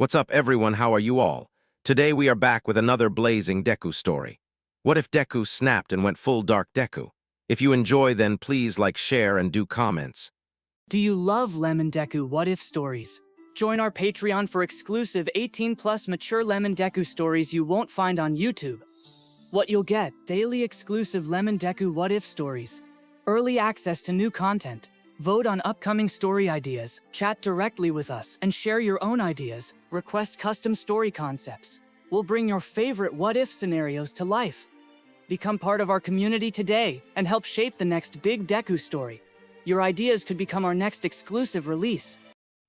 What's up, everyone? How are you all? Today we are back with another blazing Deku story. What if Deku snapped and went full dark Deku? If you enjoy, then please like, share, and do comments. Do you love Lemon Deku What If stories? Join our Patreon for exclusive 18+ mature Lemon Deku stories you won't find on YouTube. What you'll get: daily exclusive Lemon Deku What If stories, early access to new content, vote on upcoming story ideas, chat directly with us, and share your own ideas, request custom story concepts. We'll bring your favorite what if scenarios to life. Become part of our community today and help shape the next big Deku story. Your ideas could become our next exclusive release.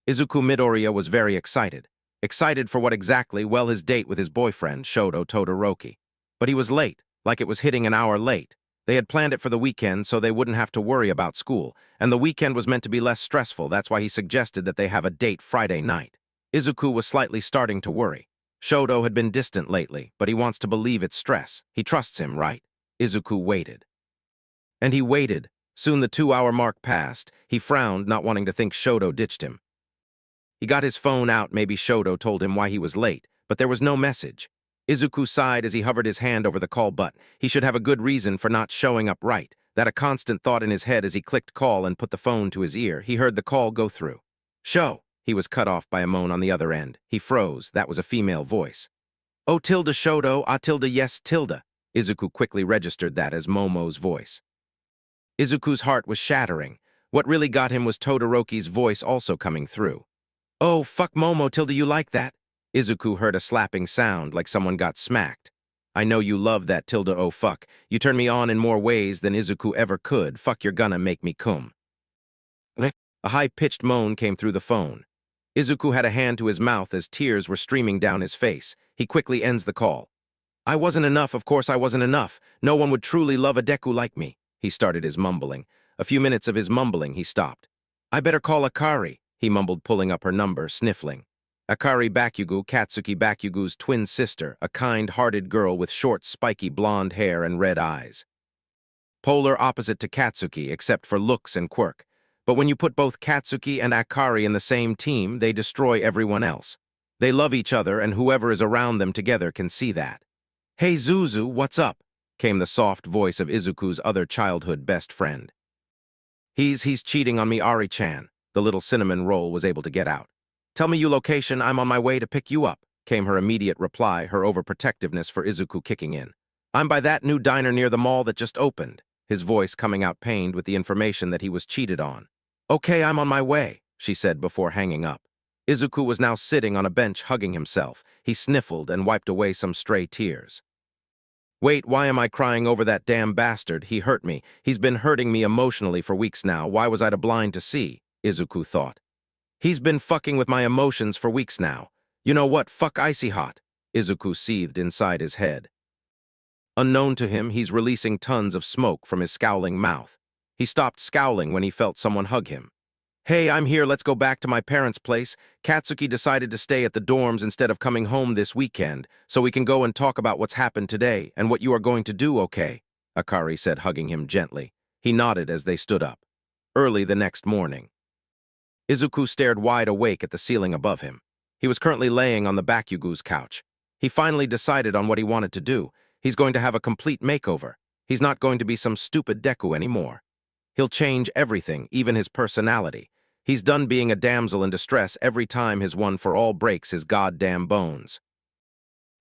Izuku Midoriya was very excited. Excited for what exactly? Well, his date with his boyfriend, Shoto Todoroki. But he was late, like it was hitting an hour late. They had planned it for the weekend so they wouldn't have to worry about school, and the weekend was meant to be less stressful. That's why he suggested that they have a date Friday night. Izuku was slightly starting to worry. Shoto had been distant lately, but he wants to believe it's stress. He trusts him, right? Izuku waited. And he waited. Soon the 2-hour mark passed. He frowned, not wanting to think Shoto ditched him. He got his phone out. Maybe Shoto told him why he was late, but there was no message. Izuku sighed as he hovered his hand over the call button. He should have a good reason for not showing up right. That a constant thought in his head as he clicked call and put the phone to his ear. He heard the call go through. Show. He was cut off by a moan on the other end. He froze. That was a female voice. Oh, tilde Shoto, ah tilde yes tilde. Izuku quickly registered that as Momo's voice. Izuku's heart was shattering. What really got him was Todoroki's voice also coming through. Oh, fuck Momo tilde, you like that? Izuku heard a slapping sound like someone got smacked. I know you love that tilde, oh fuck. You turn me on in more ways than Izuku ever could. Fuck, you're gonna make me cum. A high-pitched moan came through the phone. Izuku had a hand to his mouth as tears were streaming down his face. He quickly ends the call. I wasn't enough, of course I wasn't enough. No one would truly love a Deku like me. He started his mumbling. A few minutes of his mumbling, he stopped. I better call Akari, he mumbled, pulling up her number, sniffling. Akari Bakugo, Katsuki Bakugo's twin sister, a kind-hearted girl with short, spiky blonde hair and red eyes. Polar opposite to Katsuki, except for looks and quirk. But when you put both Katsuki and Akari in the same team, they destroy everyone else. They love each other, and whoever is around them together can see that. Hey Zuzu, what's up? Came the soft voice of Izuku's other childhood best friend. He's cheating on me, Ari-chan. The little cinnamon roll was able to get out. Tell me your location, I'm on my way to pick you up, came her immediate reply, her overprotectiveness for Izuku kicking in. I'm by that new diner near the mall that just opened, his voice coming out pained with the information that he was cheated on. Okay, I'm on my way, she said before hanging up. Izuku was now sitting on a bench hugging himself. He sniffled and wiped away some stray tears. Wait, why am I crying over that damn bastard? He hurt me. He's been hurting me emotionally for weeks now. Why was I blind to see? Izuku thought. He's been fucking with my emotions for weeks now. You know what? Fuck icy hot. Izuku seethed inside his head. Unknown to him, he's releasing tons of smoke from his scowling mouth. He stopped scowling when he felt someone hug him. Hey, I'm here. Let's go back to my parents' place. Katsuki decided to stay at the dorms instead of coming home this weekend, so we can go and talk about what's happened today and what you are going to do, okay? Akari said, hugging him gently. He nodded as they stood up. Early the next morning. Izuku stared wide awake at the ceiling above him. He was currently laying on the Bakugo's couch. He finally decided on what he wanted to do. He's going to have a complete makeover. He's not going to be some stupid Deku anymore. He'll change everything, even his personality. He's done being a damsel in distress every time his one-for-all breaks his goddamn bones.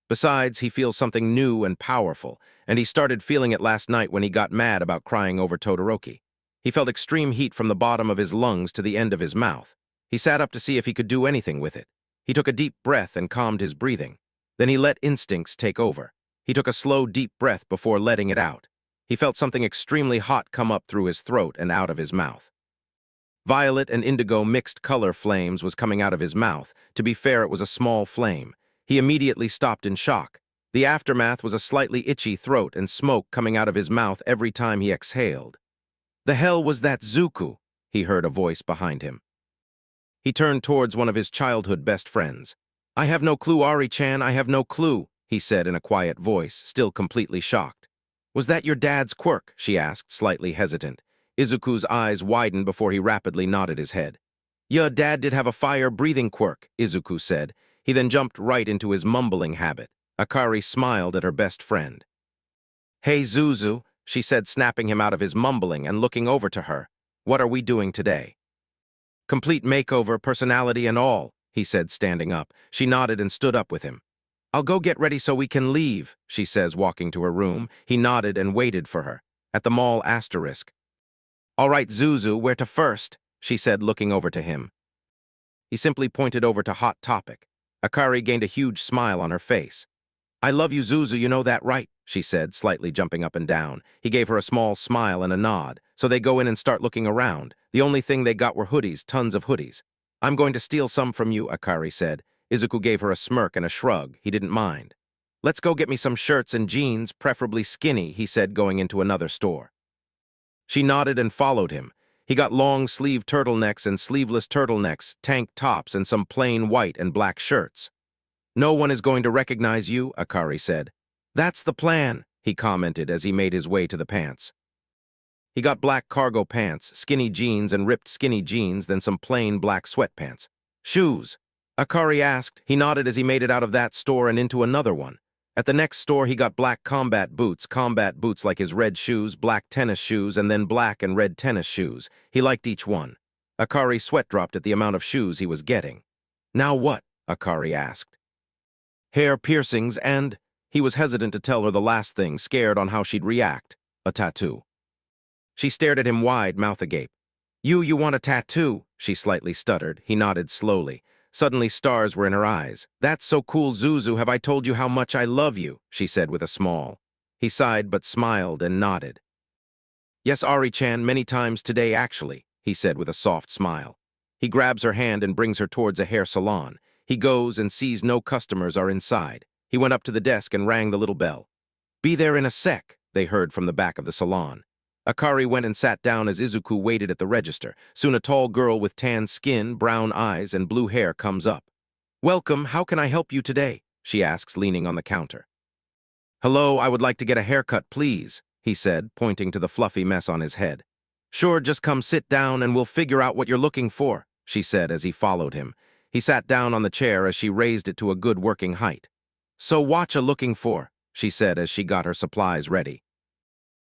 Besides, he feels something new and powerful, and he started feeling it last night when he got mad about crying over Todoroki. He felt extreme heat from the bottom of his lungs to the end of his mouth. He sat up to see if he could do anything with it. He took a deep breath and calmed his breathing. Then he let instincts take over. He took a slow, deep breath before letting it out. He felt something extremely hot come up through his throat and out of his mouth. Violet and indigo mixed color flames was coming out of his mouth. To be fair, it was a small flame. He immediately stopped in shock. The aftermath was a slightly itchy throat and smoke coming out of his mouth every time he exhaled. The hell was that, Zuku? He heard a voice behind him. He turned towards one of his childhood best friends. I have no clue, Ari-chan, I have no clue, he said in a quiet voice, still completely shocked. Was that your dad's quirk? She asked, slightly hesitant. Izuku's eyes widened before he rapidly nodded his head. Your dad did have a fire-breathing quirk, Izuku said. He then jumped right into his mumbling habit. Akari smiled at her best friend. "Hey, Zuzu," she said, snapping him out of his mumbling and looking over to her. "What are we doing today?" "Complete makeover, personality and all," he said, standing up. She nodded and stood up with him. "I'll go get ready so we can leave," she says, walking to her room. He nodded and waited for her. "At the mall asterisk." "All right, Zuzu, where to first?" she said, looking over to him. He simply pointed over to Hot Topic. Akari gained a huge smile on her face. "I love you, Zuzu, you know that, right?" she said, slightly jumping up and down. He gave her a small smile and a nod. So they go in and start looking around. The only thing they got were hoodies, tons of hoodies. "I'm going to steal some from you," Akari said. Izuku gave her a smirk and a shrug. He didn't mind. "Let's go get me some shirts and jeans, preferably skinny," he said, going into another store. She nodded and followed him. He got long-sleeve turtlenecks and sleeveless turtlenecks, tank tops, and some plain white and black shirts. "No one is going to recognize you," Akari said. "That's the plan," he commented as he made his way to the pants. He got black cargo pants, skinny jeans and ripped skinny jeans, then some plain black sweatpants. "Shoes?" Akari asked. He nodded as he made it out of that store and into another one. At the next store, he got black combat boots like his red shoes, black tennis shoes, and then black and red tennis shoes. He liked each one. Akari sweat dropped at the amount of shoes he was getting. "Now what?" Akari asked. "Hair piercings and—" He was hesitant to tell her the last thing, scared on how she'd react. "A tattoo." She stared at him wide, mouth agape. You want a tattoo?" she slightly stuttered. He nodded slowly. Suddenly stars were in her eyes. "That's so cool, Zuzu. Have I told you how much I love you?" she said with a smile. He sighed but smiled and nodded. "Yes, Ari-chan, many times today actually," he said with a soft smile. He grabs her hand and brings her towards a hair salon. He goes and sees no customers are inside. He went up to the desk and rang the little bell. "Be there in a sec," they heard from the back of the salon. Akari went and sat down as Izuku waited at the register. Soon a tall girl with tan skin, brown eyes, and blue hair comes up. "Welcome, how can I help you today?" she asks, leaning on the counter. "Hello, I would like to get a haircut, please," he said, pointing to the fluffy mess on his head. "Sure, just come sit down and we'll figure out what you're looking for," she said as he followed him. He sat down on the chair as she raised it to a good working height. "So whatcha looking for?" she said as she got her supplies ready.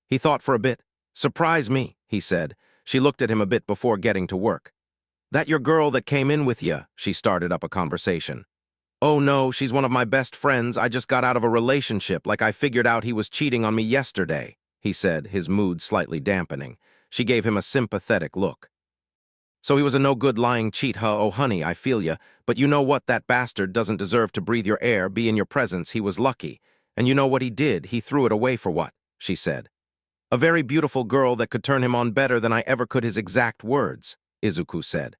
He thought for a bit. "Surprise me," he said. She looked at him a bit before getting to work. "That your girl that came in with ya?" She started up a conversation. "Oh no, she's one of my best friends. I just got out of a relationship, like I figured out he was cheating on me yesterday," he said, his mood slightly dampening. She gave him a sympathetic look. "So he was a no-good lying cheat, huh? Oh honey, I feel ya. But you know what? That bastard doesn't deserve to breathe your air, be in your presence. He was lucky. And you know what he did? He threw it away for what?" she said. "A very beautiful girl that could turn him on better than I ever could," his exact words, Izuku said.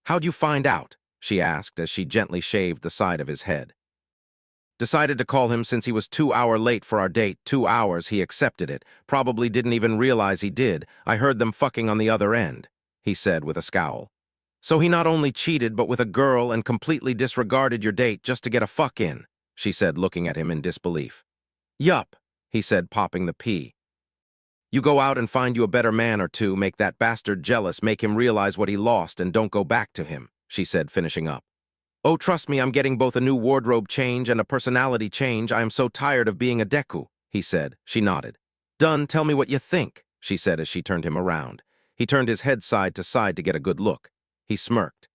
"How'd you find out?" she asked as she gently shaved the side of his head. "Decided to call him since he was 2 hours late for our date. 2 hours, he accepted it. Probably didn't even realize he did. I heard them fucking on the other end," he said with a scowl. "So he not only cheated but with a girl and completely disregarded your date just to get a fuck in," she said, looking at him in disbelief. "Yup," he said, popping the P. "You go out and find you a better man or two, make that bastard jealous, make him realize what he lost, and don't go back to him," she said, finishing up. "Oh, trust me, I'm getting both a new wardrobe change and a personality change. I am so tired of being a Deku," he said. She nodded. "Done, tell me what you think," she said as she turned him around. He turned his head side to side to get a good look. He smirked.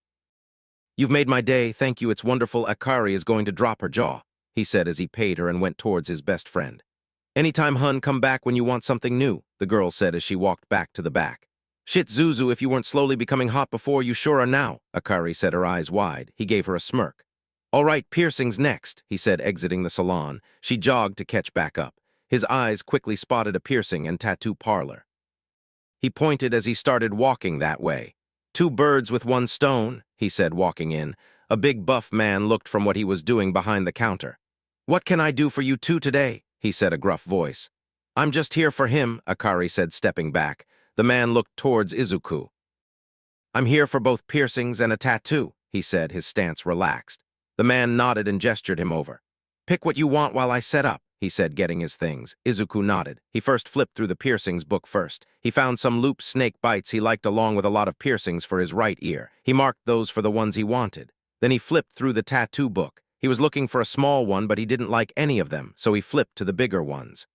"You've made my day, thank you, it's wonderful. Akari is going to drop her jaw," he said as he paid her and went towards his best friend. "Anytime, hun, come back when you want something new," the girl said as she walked back to the back. "Shit, Zuzu, if you weren't slowly becoming hot before, you sure are now," Akari said, her eyes wide. He gave her a smirk. "All right, piercings next," he said, exiting the salon. She jogged to catch back up. His eyes quickly spotted a piercing and tattoo parlor. He pointed as he started walking that way. "Two birds with one stone," he said, walking in. A big buff man looked from what he was doing behind the counter. "What can I do for you two today?" he said, a gruff voice. "I'm just here for him," Akari said, stepping back. The man looked towards Izuku. "I'm here for both piercings and a tattoo," he said, his stance relaxed. The man nodded and gestured him over. "Pick what you want while I set up," he said, getting his things. Izuku nodded. He first flipped through the piercings book first. He found some loop snake bites he liked along with a lot of piercings for his right ear. He marked those for the ones he wanted. Then he flipped through the tattoo book. He was looking for a small one, but he didn't like any of them, so he flipped to the bigger ones.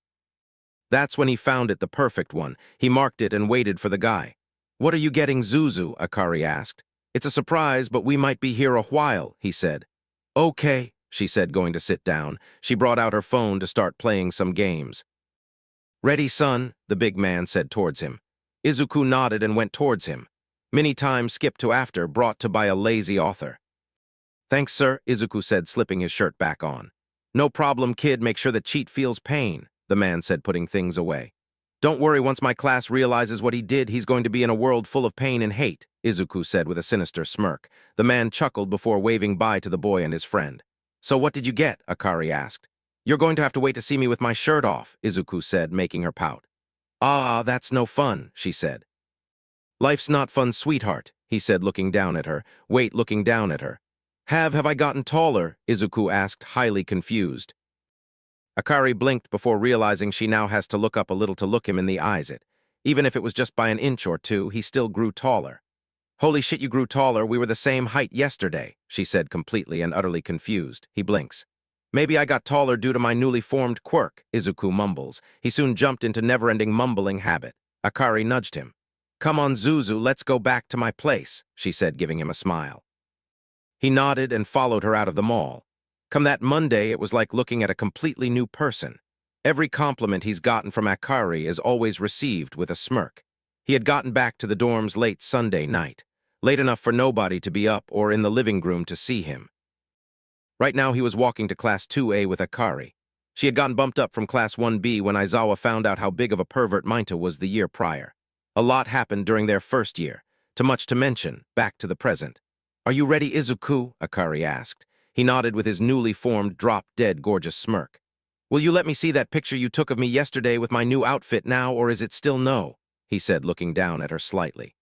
That's when he found it, the perfect one. He marked it and waited for the guy. "What are you getting, Zuzu?" Akari asked. "It's a surprise, but we might be here a while," he said. "Okay," she said, going to sit down. She brought out her phone to start playing some games. "Ready, son?" the big man said towards him. Izuku nodded and went towards him. Many times skipped to after, brought to by a lazy author. "Thanks, sir," Izuku said, slipping his shirt back on. "No problem, kid. Make sure the cheat feels pain," the man said, putting things away. "Don't worry, once my class realizes what he did, he's going to be in a world full of pain and hate," Izuku said with a sinister smirk. The man chuckled before waving bye to the boy and his friend. "So what did you get?" Akari asked. "You're going to have to wait to see me with my shirt off," Izuku said, making her pout. "Ah, that's no fun," she said. "Life's not fun, sweetheart," he said, looking down at her. Wait, looking down at her. Have I gotten taller?" Izuku asked, highly confused. Akari blinked before realizing she now has to look up a little to look him in the eyes. Even if it was just by an inch or two, he still grew taller. "Holy shit, you grew taller. We were the same height yesterday," she said, completely and utterly confused. He blinks. "Maybe I got taller due to my newly formed quirk," Izuku mumbles. He soon jumped into never-ending mumbling habit. Akari nudged him. "Come on, Zuzu, let's go back to my place," she said, giving him a smile. He nodded and followed her out of the mall. Come that Monday, it was like looking at a completely new person. Every compliment he's gotten from Akari is always received with a smirk. He had gotten back to the dorms late Sunday night, late enough for nobody to be up or in the living room to see him. Right now he was walking to Class 2A with Akari. She had gotten bumped up from Class 1B when Aizawa found out how big of a pervert Mainta was the year prior. A lot happened during their first year, too much to mention, back to the present. "Are you ready, Izuku?" Akari asked. He nodded with his newly formed, drop-dead gorgeous smirk. "Will you let me see that picture you took of me yesterday with my new outfit now, or is it still no?" he said, looking down at her slightly.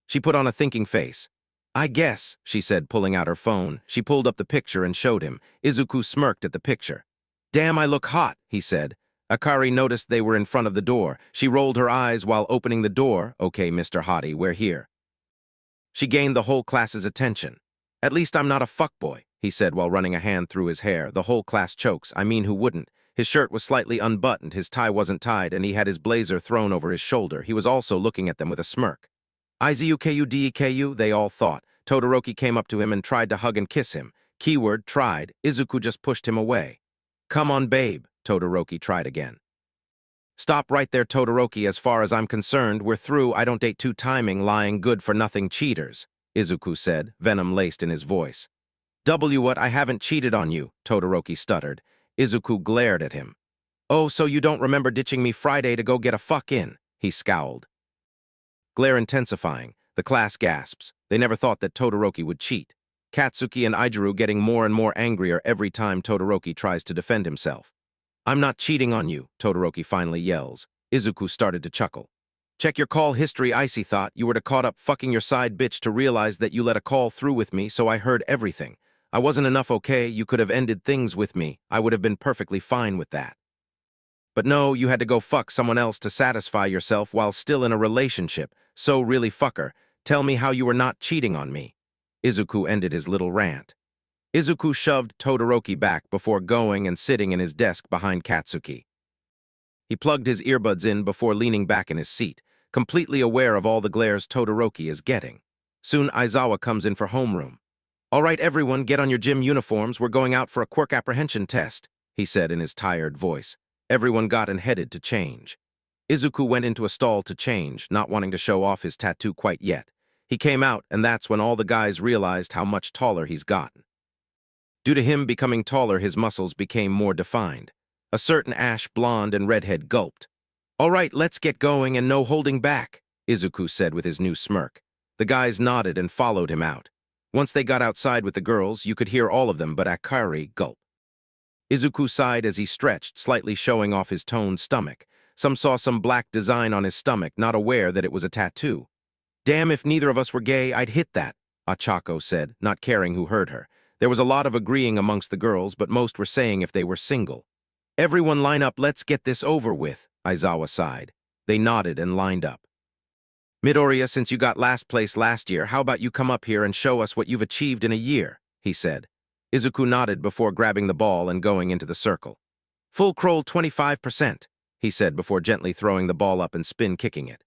She put on a thinking face. "I guess," she said, pulling out her phone. She pulled up the picture and showed him. Izuku smirked at the picture. "Damn, I look hot," he said. Akari noticed they were in front of the door. She rolled her eyes while opening the door. "Okay, Mr. Hottie, we're here." She gained the whole class's attention. "At least I'm not a fuckboy," he said while running a hand through his hair. The whole class chokes. I mean, who wouldn't? His shirt was slightly unbuttoned, his tie wasn't tied, and he had his blazer thrown over his shoulder. He was also looking at them with a smirk. "Izuku, they all thought. Todoroki came up to him and tried to hug and kiss him. Keyword, tried. Izuku just pushed him away. "Come on, babe," Todoroki tried again. "Stop right there, Todoroki. As far as I'm concerned, we're through. I don't date two-timing, lying, good-for-nothing cheaters," Izuku said, venom laced in his voice. What? I haven't cheated on you," Todoroki stuttered. Izuku glared at him. "Oh, so you don't remember ditching me Friday to go get a fuck in?" He scowled. Glare intensifying, the class gasps. They never thought that Todoroki would cheat. Katsuki and Aijuru getting more and more angrier every time Todoroki tries to defend himself. "I'm not cheating on you," Todoroki finally yells. Izuku started to chuckle. "Check your call history, Icy thought. You were to caught up fucking your side bitch to realize that you let a call through with me, so I heard everything. I wasn't enough, okay? You could have ended things with me. I would have been perfectly fine with that. But no, you had to go fuck someone else to satisfy yourself while still in a relationship. So really, fucker, tell me how you were not cheating on me." Izuku ended his little rant. Izuku shoved Todoroki back before going and sitting in his desk behind Katsuki. He plugged his earbuds in before leaning back in his seat, completely aware of all the glares Todoroki is getting. Soon Aizawa comes in for homeroom. "All right, everyone, get on your gym uniforms. We're going out for a quirk apprehension test," he said in his tired voice. Everyone got and headed to change. Izuku went into a stall to change, not wanting to show off his tattoo quite yet. He came out, and that's when all the guys realized how much taller he's gotten. Due to him becoming taller, his muscles became more defined. A certain ash blonde and redhead gulped. "All right, let's get going and no holding back," Izuku said with his new smirk. The guys nodded and followed him out. Once they got outside with the girls, you could hear all of them but Akari gulp. Izuku sighed as he stretched, slightly showing off his toned stomach. Some saw some black design on his stomach, not aware that it was a tattoo. "Damn, if neither of us were gay, I'd hit that," Achako said, not caring who heard her. There was a lot of agreeing amongst the girls, but most were saying if they were single. "Everyone line up, let's get this over with," Aizawa sighed. They nodded and lined up. Midoriya, since you got last place last year, how about you come up here and show us what you've achieved in a year, he said. Izuku nodded before grabbing the ball and going into the circle. Full Kroll 25%, he said before gently throwing the ball up and spin kicking it.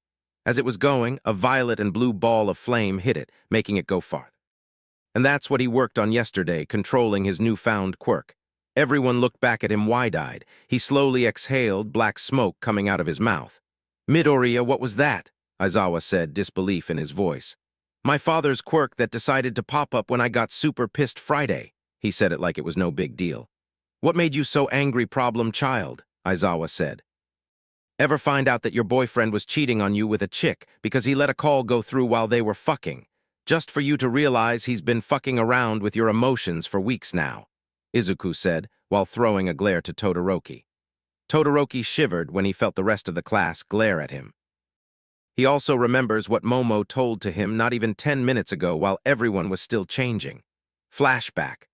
As it was going, a violet and blue ball of flame hit it, making it go far. And that's what he worked on yesterday, controlling his newfound quirk. Everyone looked back at him wide-eyed. He slowly exhaled, black smoke coming out of his mouth. Midoriya, what was that? Aizawa said, disbelief in his voice. My father's quirk that decided to pop up when I got super pissed Friday. He said it like it was no big deal. What made you so angry, problem child? Aizawa said. Ever find out that your boyfriend was cheating on you with a chick because he let a call go through while they were fucking? Just for you to realize he's been fucking around with your emotions for weeks now, Izuku said, while throwing a glare to Todoroki. Todoroki shivered when he felt the rest of the class glare at him. He also remembers what Momo told to him not even 10 minutes ago while everyone was still changing. Flashback.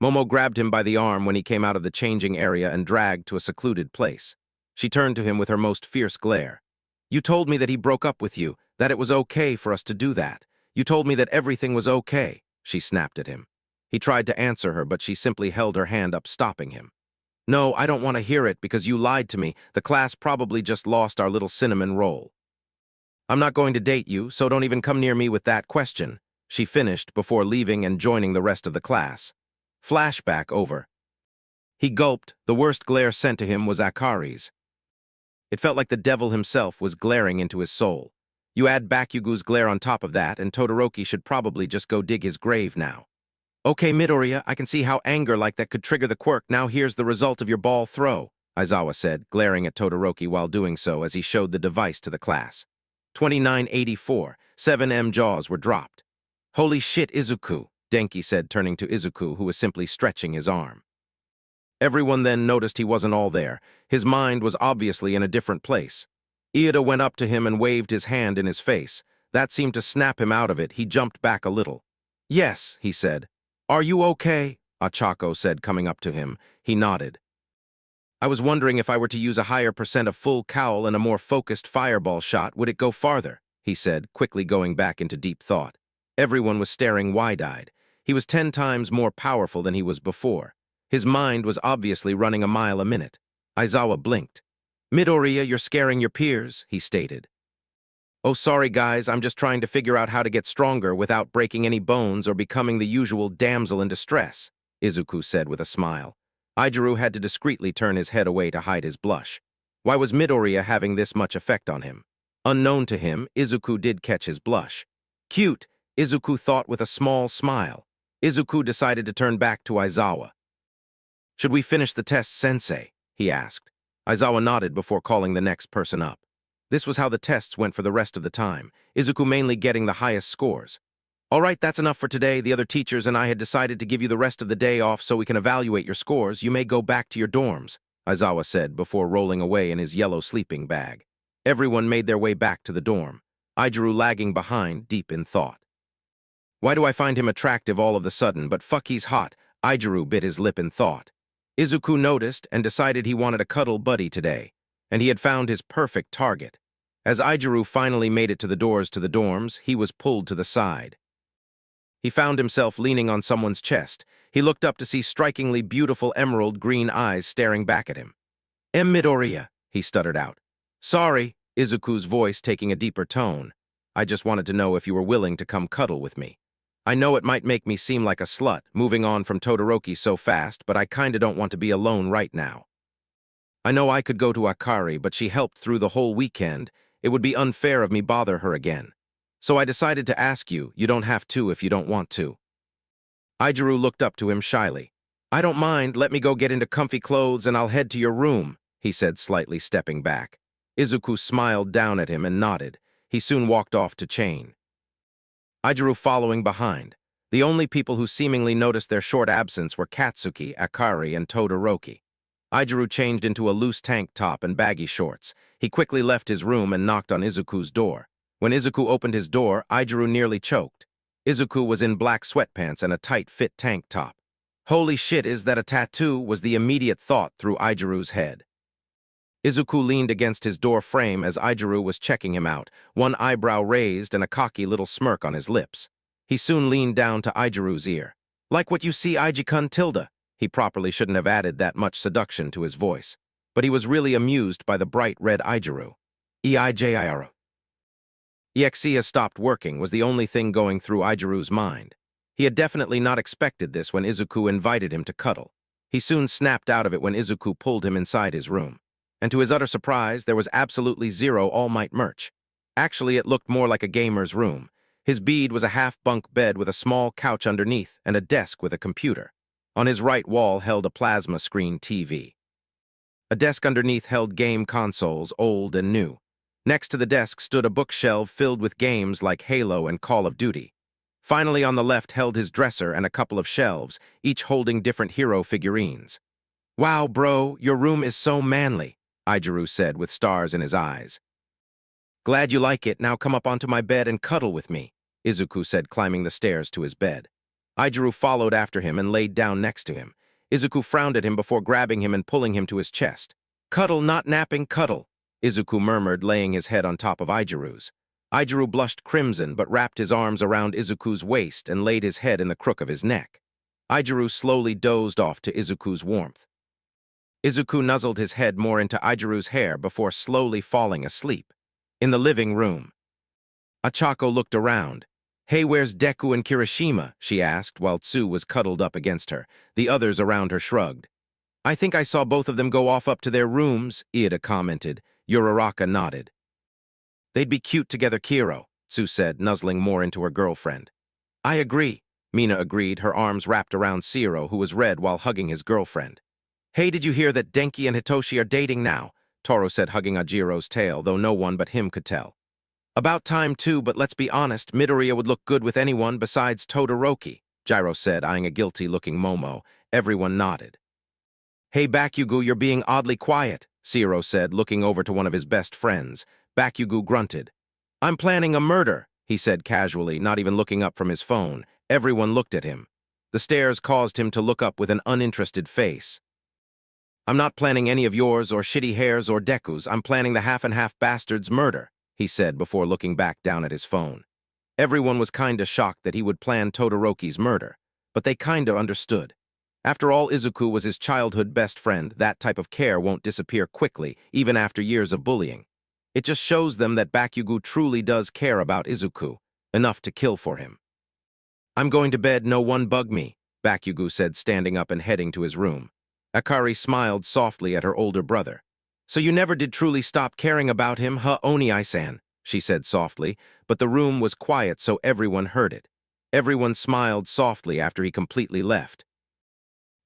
Momo grabbed him by the arm when he came out of the changing area and dragged to a secluded place. She turned to him with her most fierce glare. You told me that he broke up with you, that it was okay for us to do that. You told me that everything was okay, she snapped at him. He tried to answer her, but she simply held her hand up, stopping him. No, I don't want to hear it because you lied to me. The class probably just lost our little cinnamon roll. I'm not going to date you, so don't even come near me with that question, she finished before leaving and joining the rest of the class. Flashback over. He gulped. The worst glare sent to him was Akari's. It felt like the devil himself was glaring into his soul. You add Bakugu's glare on top of that, and Todoroki should probably just go dig his grave now. Okay, Midoriya, I can see how anger like that could trigger the quirk. Now here's the result of your ball throw, Aizawa said, glaring at Todoroki while doing so as he showed the device to the class. 2984, 7M jaws were dropped. Holy shit, Izuku, Denki said, turning to Izuku, who was simply stretching his arm. Everyone then noticed he wasn't all there. His mind was obviously in a different place. Iida went up to him and waved his hand in his face. That seemed to snap him out of it. He jumped back a little. Yes, he said. Are you okay? Ochako said, coming up to him. He nodded. I was wondering if I were to use a higher percent of full cowl and a more focused fireball shot, would it go farther? He said, quickly going back into deep thought. Everyone was staring wide-eyed. He was 10 times more powerful than he was before. His mind was obviously running a mile a minute. Aizawa blinked. Midoriya, you're scaring your peers, he stated. Oh, sorry guys, I'm just trying to figure out how to get stronger without breaking any bones or becoming the usual damsel in distress, Izuku said with a smile. Aizaru had to discreetly turn his head away to hide his blush. Why was Midoriya having this much effect on him? Unknown to him, Izuku did catch his blush. Cute, Izuku thought with a small smile. Izuku decided to turn back to Aizawa. Should we finish the test, sensei? He asked. Aizawa nodded before calling the next person up. This was how the tests went for the rest of the time, Izuku mainly getting the highest scores. All right, that's enough for today. The other teachers and I had decided to give you the rest of the day off so we can evaluate your scores. You may go back to your dorms, Aizawa said before rolling away in his yellow sleeping bag. Everyone made their way back to the dorm, Aizaru lagging behind, deep in thought. Why do I find him attractive all of the sudden, but fuck he's hot? Aizaru bit his lip in thought. Izuku noticed and decided he wanted a cuddle buddy today, and he had found his perfect target. As Aizaru finally made it to the doors to the dorms, he was pulled to the side. He found himself leaning on someone's chest. He looked up to see strikingly beautiful emerald green eyes staring back at him. Midoriya, he stuttered out. Sorry, Izuku's voice taking a deeper tone. I just wanted to know if you were willing to come cuddle with me. I know it might make me seem like a slut, moving on from Todoroki so fast, but I kinda don't want to be alone right now. I know I could go to Akari, but she helped through the whole weekend. It would be unfair of me bother her again. So I decided to ask you. You don't have to if you don't want to. Aizaru looked up to him shyly. I don't mind. Let me go get into comfy clothes and I'll head to your room, he said, slightly stepping back. Izuku smiled down at him and nodded. He soon walked off to chain. Aizaru following behind. The only people who seemingly noticed their short absence were Katsuki, Akari, and Todoroki. Aizaru changed into a loose tank top and baggy shorts. He quickly left his room and knocked on Izuku's door. When Izuku opened his door, Aizaru nearly choked. Izuku was in black sweatpants and a tight-fit tank top. Holy shit, is that a tattoo? Was the immediate thought through Aizaru's head. Izuku leaned against his door frame as Ijiru was checking him out, one eyebrow raised and a cocky little smirk on his lips. He soon leaned down to Ijiru's ear. Like what you see, Iji-kun tilde. He properly shouldn't have added that much seduction to his voice, but he was really amused by the bright red Ijiru. Eijiru. Exia stopped working was the only thing going through Ijiru's mind. He had definitely not expected this when Izuku invited him to cuddle. He soon snapped out of it when Izuku pulled him inside his room. And to his utter surprise, there was absolutely zero All Might merch. Actually, it looked more like a gamer's room. His bed was a half-bunk bed with a small couch underneath and a desk with a computer. On his right wall held a plasma screen TV. A desk underneath held game consoles, old and new. Next to the desk stood a bookshelf filled with games like Halo and Call of Duty. Finally, on the left held his dresser and a couple of shelves, each holding different hero figurines. "Wow, bro, your room is so manly," Ijiru said with stars in his eyes. "Glad you like it. Now come up onto my bed and cuddle with me," Izuku said, climbing the stairs to his bed. Ijiru followed after him and laid down next to him. Izuku frowned at him before grabbing him and pulling him to his chest. "Cuddle, not napping, cuddle," Izuku murmured, laying his head on top of Ijiru's. Ijiru blushed crimson but wrapped his arms around Izuku's waist and laid his head in the crook of his neck. Ijiru slowly dozed off to Izuku's warmth. Izuku nuzzled his head more into Ijiru's hair before slowly falling asleep. In the living room, Achako looked around. "Hey, where's Deku and Kirishima?" she asked while Tsu was cuddled up against her. The others around her shrugged. "I think I saw both of them go off up to their rooms," Iida commented. Uraraka nodded. "They'd be cute together, Kiro," Tsu said, nuzzling more into her girlfriend. "I agree," Mina agreed, her arms wrapped around Siro, who was red while hugging his girlfriend. "Hey, did you hear that Denki and Hitoshi are dating now?" Toro said, hugging Ajiro's tail, though no one but him could tell. "About time too, but let's be honest, Midoriya would look good with anyone besides Todoroki," Gyro said, eyeing a guilty-looking Momo. Everyone nodded. "Hey, Bakugo, you're being oddly quiet," Siro said, looking over to one of his best friends. Bakugo grunted. "I'm planning a murder," he said casually, not even looking up from his phone. Everyone looked at him. The stares caused him to look up with an uninterested face. "I'm not planning any of yours or Shitty Hair's or Deku's. I'm planning the half-and-half bastard's murder," he said before looking back down at his phone. Everyone was kinda shocked that he would plan Todoroki's murder, but they kinda understood. After all, Izuku was his childhood best friend. That type of care won't disappear quickly, even after years of bullying. It just shows them that Bakugo truly does care about Izuku, enough to kill for him. "I'm going to bed, no one bug me," Bakugo said, standing up and heading to his room. Akari smiled softly at her older brother. "So you never did truly stop caring about him, huh, Oni-san?" she said softly, but the room was quiet so everyone heard it. Everyone smiled softly after he completely left.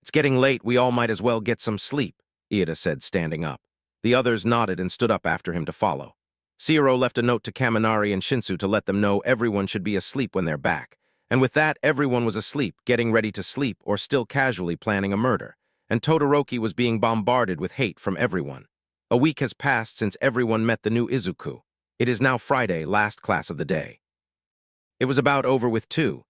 "It's getting late, we all might as well get some sleep," Iida said, standing up. The others nodded and stood up after him to follow. Siro left a note to Kaminari and Shinsu to let them know everyone should be asleep when they're back. And with that, everyone was asleep, getting ready to sleep or still casually planning a murder. And Todoroki was being bombarded with hate from everyone. A week has passed since everyone met the new Izuku. It is now Friday, last class of the day. It was about over with too.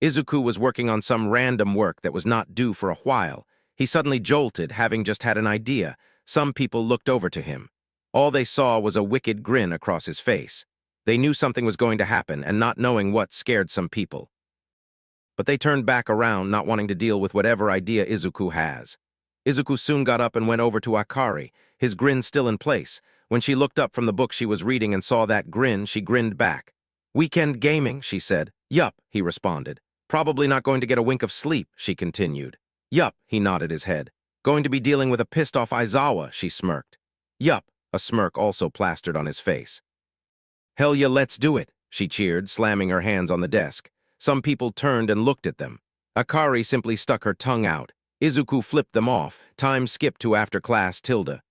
Izuku was working on some random work that was not due for a while. He suddenly jolted, having just had an idea. Some people looked over to him. All they saw was a wicked grin across his face. They knew something was going to happen, and not knowing what scared some people. But they turned back around, not wanting to deal with whatever idea Izuku has. Izuku soon got up and went over to Akari, his grin still in place. When she looked up from the book she was reading and saw that grin, she grinned back. "Weekend gaming," she said. "Yup," he responded. "Probably not going to get a wink of sleep," she continued. "Yup," he nodded his head. "Going to be dealing with a pissed-off Aizawa," she smirked. "Yup," a smirk also plastered on his face. "Hell yeah, let's do it," she cheered, slamming her hands on the desk. Some people turned and looked at them. Akari simply stuck her tongue out. Izuku flipped them off. Time skipped to after class tilde.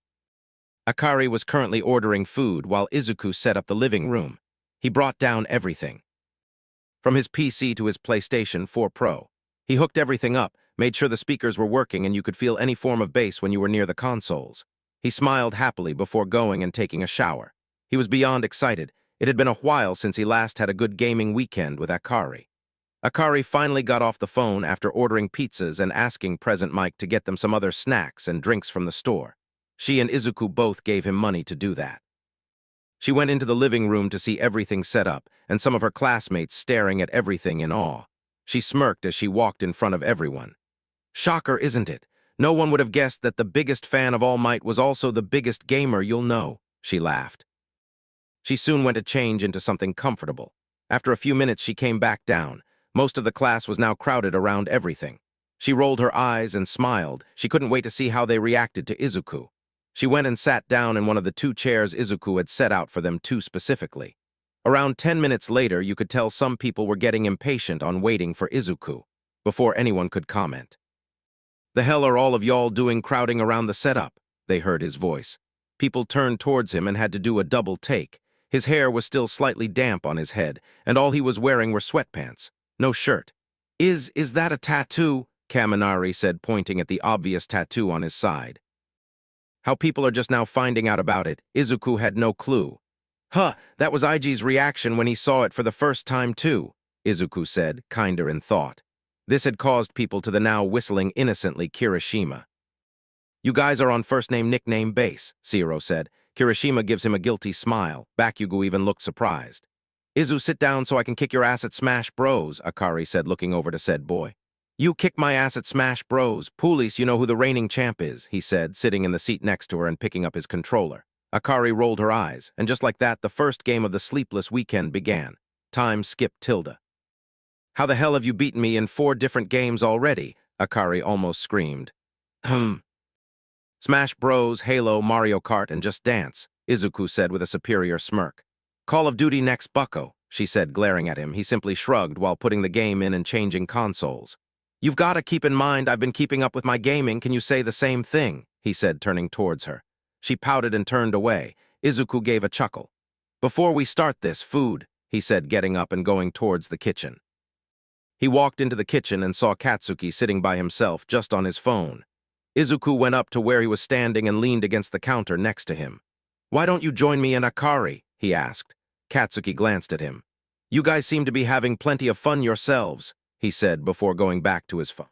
Akari was currently ordering food while Izuku set up the living room. He brought down everything. From his PC to his PlayStation 4 Pro. He hooked everything up, made sure the speakers were working and you could feel any form of bass when you were near the consoles. He smiled happily before going and taking a shower. He was beyond excited. It had been a while since he last had a good gaming weekend with Akari. Akari finally got off the phone after ordering pizzas and asking Present Mike to get them some other snacks and drinks from the store. She and Izuku both gave him money to do that. She went into the living room to see everything set up, and some of her classmates staring at everything in awe. She smirked as she walked in front of everyone. Shocker, isn't it? No one would have guessed that the biggest fan of All Might was also the biggest gamer you'll know, she laughed. She soon went to change into something comfortable. After a few minutes, she came back down. Most of the class was now crowded around everything. She rolled her eyes and smiled. She couldn't wait to see how they reacted to Izuku. She went and sat down in one of the 2 chairs Izuku had set out for them 2 specifically. Around 10 minutes later, you could tell some people were getting impatient on waiting for Izuku, before anyone could comment. "The hell are all of y'all doing crowding around the setup?" they heard his voice. People turned towards him and had to do a double take. His hair was still slightly damp on his head, and all he was wearing were sweatpants. No shirt. Is that a tattoo?" Kaminari said, pointing at the obvious tattoo on his side. "How people are just now finding out about it. Izuku had no clue." "Huh, that was Iji's reaction when he saw it for the first time too," Izuku said, kinder in thought. This had caused people to the now whistling innocently Kirishima. "You guys are on first-name nickname base," Zero said. Kirishima gives him a guilty smile. Bakugo even looked surprised. "Izu, sit down so I can kick your ass at Smash Bros," Akari said, looking over to said boy. "You kick my ass at Smash Bros. Police, you know who the reigning champ is," he said, sitting in the seat next to her and picking up his controller. Akari rolled her eyes, and just like that, the first game of the sleepless weekend began. Time skipped tilde. "How the hell have you beaten me in 4 different games already?" Akari almost screamed. "Smash Bros, Halo, Mario Kart, and Just Dance," Izuku said with a superior smirk. "Call of Duty next, bucko," she said, glaring at him. He simply shrugged while putting the game in and changing consoles. "You've got to keep in mind I've been keeping up with my gaming. Can you say the same thing?" he said, turning towards her. She pouted and turned away. Izuku gave a chuckle. "Before we start this, food," he said, getting up and going towards the kitchen. He walked into the kitchen and saw Katsuki sitting by himself, just on his phone. Izuku went up to where he was standing and leaned against the counter next to him. "Why don't you join me in Akari?" he asked. Katsuki glanced at him. "You guys seem to be having plenty of fun yourselves," he said before going back to his phone.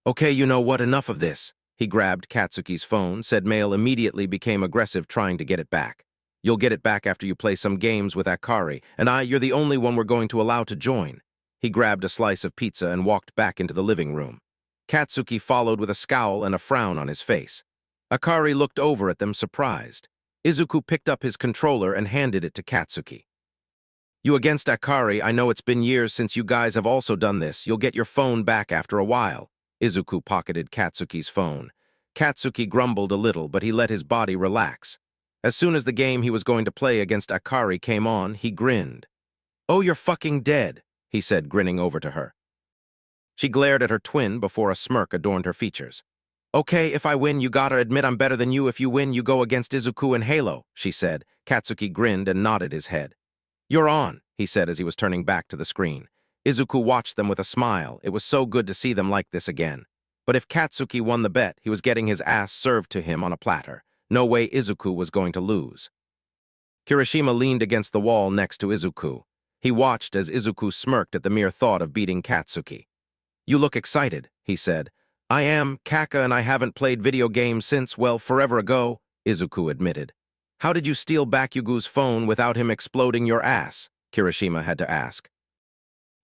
"Okay, you know what, enough of this." He grabbed Katsuki's phone. Said male immediately became aggressive, trying to get it back. "You'll get it back after you play some games with Akari, and you're the only one we're going to allow to join." He grabbed a slice of pizza and walked back into the living room. Katsuki followed with a scowl and a frown on his face. Akari looked over at them, surprised. Izuku picked up his controller and handed it to Katsuki. "You against Akari? I know it's been years since you guys have also done this. You'll get your phone back after a while." Izuku pocketed Katsuki's phone. Katsuki grumbled a little, but he let his body relax. As soon as the game he was going to play against Akari came on, he grinned. "Oh, you're fucking dead," he said, grinning over to her. She glared at her twin before a smirk adorned her features. "Okay, if I win, you gotta admit I'm better than you. If you win, you go against Izuku and Halo," she said. Katsuki grinned and nodded his head. "You're on," he said as he was turning back to the screen. Izuku watched them with a smile. It was so good to see them like this again. But if Katsuki won the bet, he was getting his ass served to him on a platter. No way Izuku was going to lose. Kirishima leaned against the wall next to Izuku. He watched as Izuku smirked at the mere thought of beating Katsuki. "You look excited," he said. "I am, Kaka, and I haven't played video games since, well, forever ago," Izuku admitted. "How did you steal Bakugo's phone without him exploding your ass?" Kirishima had to ask.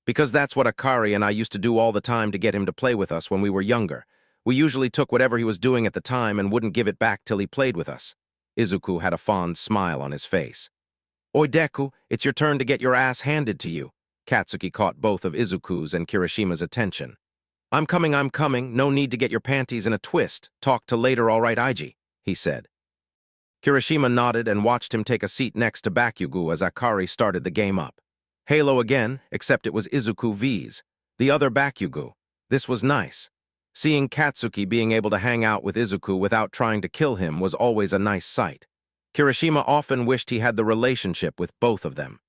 "Because that's what Akari and I used to do all the time to get him to play with us when we were younger. We usually took whatever he was doing at the time and wouldn't give it back till he played with us." Izuku had a fond smile on his face. "Oi, Deku, it's your turn to get your ass handed to you." Katsuki caught both of Izuku's and Kirishima's attention. I'm coming, no need to get your panties in a twist. Talk to later, all right, Iji," he said. Kirishima nodded and watched him take a seat next to Bakugo as Akari started the game up. Halo again, except it was Izuku V's, the other Bakugo. This was nice. Seeing Katsuki being able to hang out with Izuku without trying to kill him was always a nice sight. Kirishima often wished he had the relationship with both of them.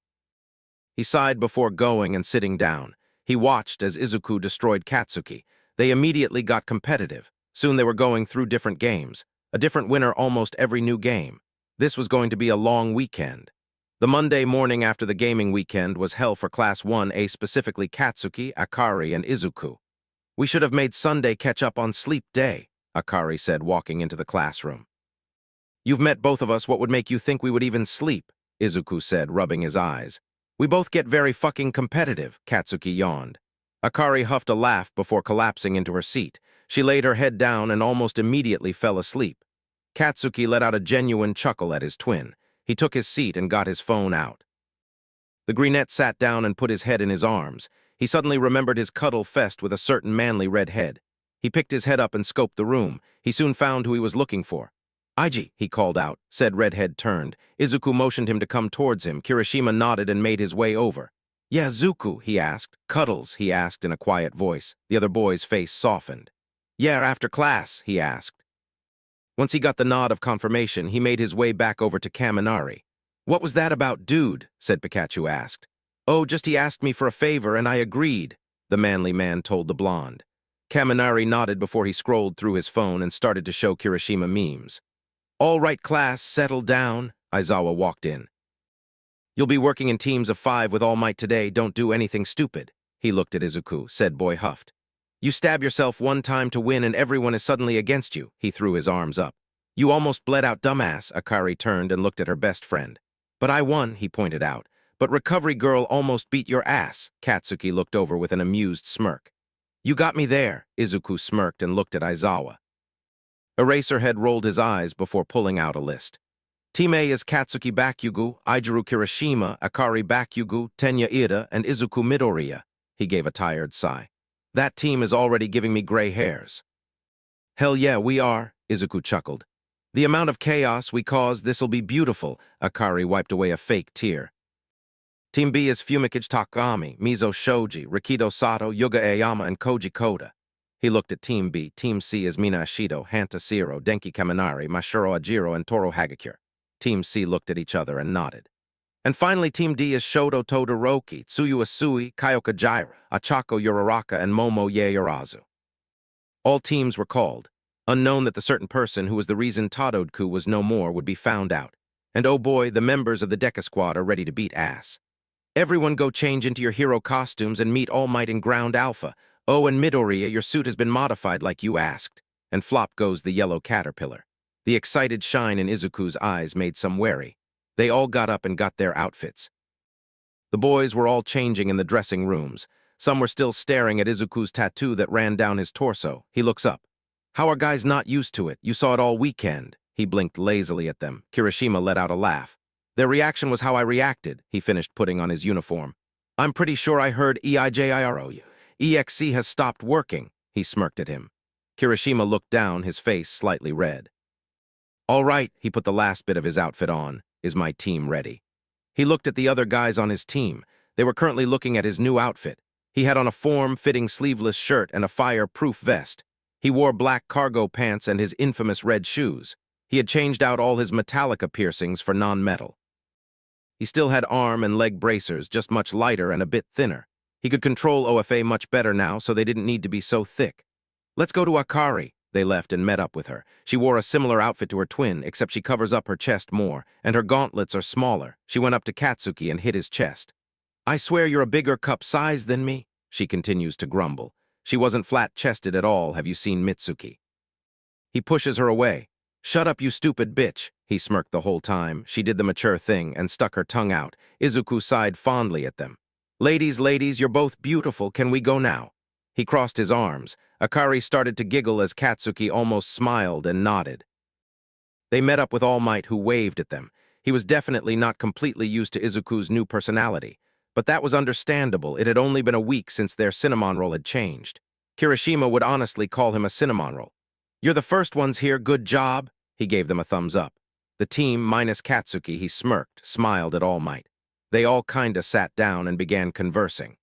He sighed before going and sitting down. He watched as Izuku destroyed Katsuki. They immediately got competitive. Soon they were going through different games. A different winner almost every new game. This was going to be a long weekend. The Monday morning after the gaming weekend was hell for Class 1A, specifically Katsuki, Akari, and Izuku. "We should have made Sunday catch up on sleep day," Akari said, walking into the classroom. You've met both of us, what would make you think we would even sleep? Izuku said, rubbing his eyes. We both get very fucking competitive, Katsuki yawned. Akari huffed a laugh before collapsing into her seat. She laid her head down and almost immediately fell asleep. Katsuki let out a genuine chuckle at his twin. He took his seat and got his phone out. The brunette sat down and put his head in his arms. He suddenly remembered his cuddle fest with a certain manly red head. He picked his head up and scoped the room. He soon found who he was looking for. Aiji, he called out. Said redhead turned. Izuku motioned him to come towards him. Kirishima nodded and made his way over. Yeah, Zuku, he asked. Cuddles, he asked in a quiet voice. The other boy's face softened. Yeah, after class, he asked. Once he got the nod of confirmation, he made his way back over to Kaminari. What was that about, dude? Said Pikachu asked. Oh, just he asked me for a favor and I agreed, the manly man told the blonde. Kaminari nodded before he scrolled through his phone and started to show Kirishima memes. All right, class, settle down, Aizawa walked in. You'll be working in teams of 5 with All Might today, don't do anything stupid. He looked at Izuku, said boy huffed. You stab yourself one time to win and everyone is suddenly against you, he threw his arms up. You almost bled out, dumbass, Akari turned and looked at her best friend. But I won, he pointed out. But Recovery Girl almost beat your ass, Katsuki looked over with an amused smirk. You got me there, Izuku smirked and looked at Aizawa. Eraserhead rolled his eyes before pulling out a list. Team A is Katsuki Bakugo, Aijiro Kirishima, Akari Bakugo, Tenya Ida, and Izuku Midoriya. He gave a tired sigh. That team is already giving me gray hairs. Hell yeah, we are, Izuku chuckled. The amount of chaos we cause, this'll be beautiful, Akari wiped away a fake tear. Team B is Fumikage Takami, Mizo Shoji, Rikido Sato, Yuga Aoyama, and Koji Koda. He looked at Team B. Team C is Mina Ashido, Hanta Siro, Denki Kaminari, Mashiro Ajiro, and Toru Hagakure. Team C looked at each other and nodded. And finally, Team D is Shoto Todoroki, Tsuyu Asui, Kyoka Jaira, Achako Yoraraka, and Momo Yaoyarazu. All teams were called. Unknown that the certain person who was the reason Todoroku was no more would be found out. And oh boy, the members of the Deca Squad are ready to beat ass. Everyone go change into your hero costumes and meet All Might in Ground Alpha. Oh, and Midoriya, your suit has been modified like you asked. And flop goes the yellow caterpillar. The excited shine in Izuku's eyes made some wary. They all got up and got their outfits. The boys were all changing in the dressing rooms. Some were still staring at Izuku's tattoo that ran down his torso. He looks up. How are guys not used to it? You saw it all weekend. He blinked lazily at them. Kirishima let out a laugh. Their reaction was how I reacted. He finished putting on his uniform. I'm pretty sure I heard EIJIRO. EXC has stopped working. He smirked at him. Kirishima looked down, his face slightly red. All right, he put the last bit of his outfit on. Is my team ready? He looked at the other guys on his team. They were currently looking at his new outfit. He had on a form-fitting sleeveless shirt and a fire-proof vest. He wore black cargo pants and his infamous red shoes. He had changed out all his Metallica piercings for non-metal. He still had arm and leg bracers, just much lighter and a bit thinner. He could control OFA much better now, so they didn't need to be so thick. Let's go to Akari. They left and met up with her. She wore a similar outfit to her twin, except she covers up her chest more, and her gauntlets are smaller. She went up to Katsuki and hit his chest. I swear you're a bigger cup size than me, she continues to grumble. She wasn't flat-chested at all, have you seen Mitsuki? He pushes her away. Shut up, you stupid bitch, he smirked the whole time. She did the mature thing and stuck her tongue out. Izuku sighed fondly at them. Ladies, you're both beautiful, can we go now? He crossed his arms. Akari started to giggle as Katsuki almost smiled and nodded. They met up with All Might, who waved at them. He was definitely not completely used to Izuku's new personality. But that was understandable. It had only been a week since their cinnamon roll had changed. Kirishima would honestly call him a cinnamon roll. You're the first ones here, good job. He gave them a thumbs up. The team, minus Katsuki, he smirked, smiled at All Might. They all kinda sat down and began conversing.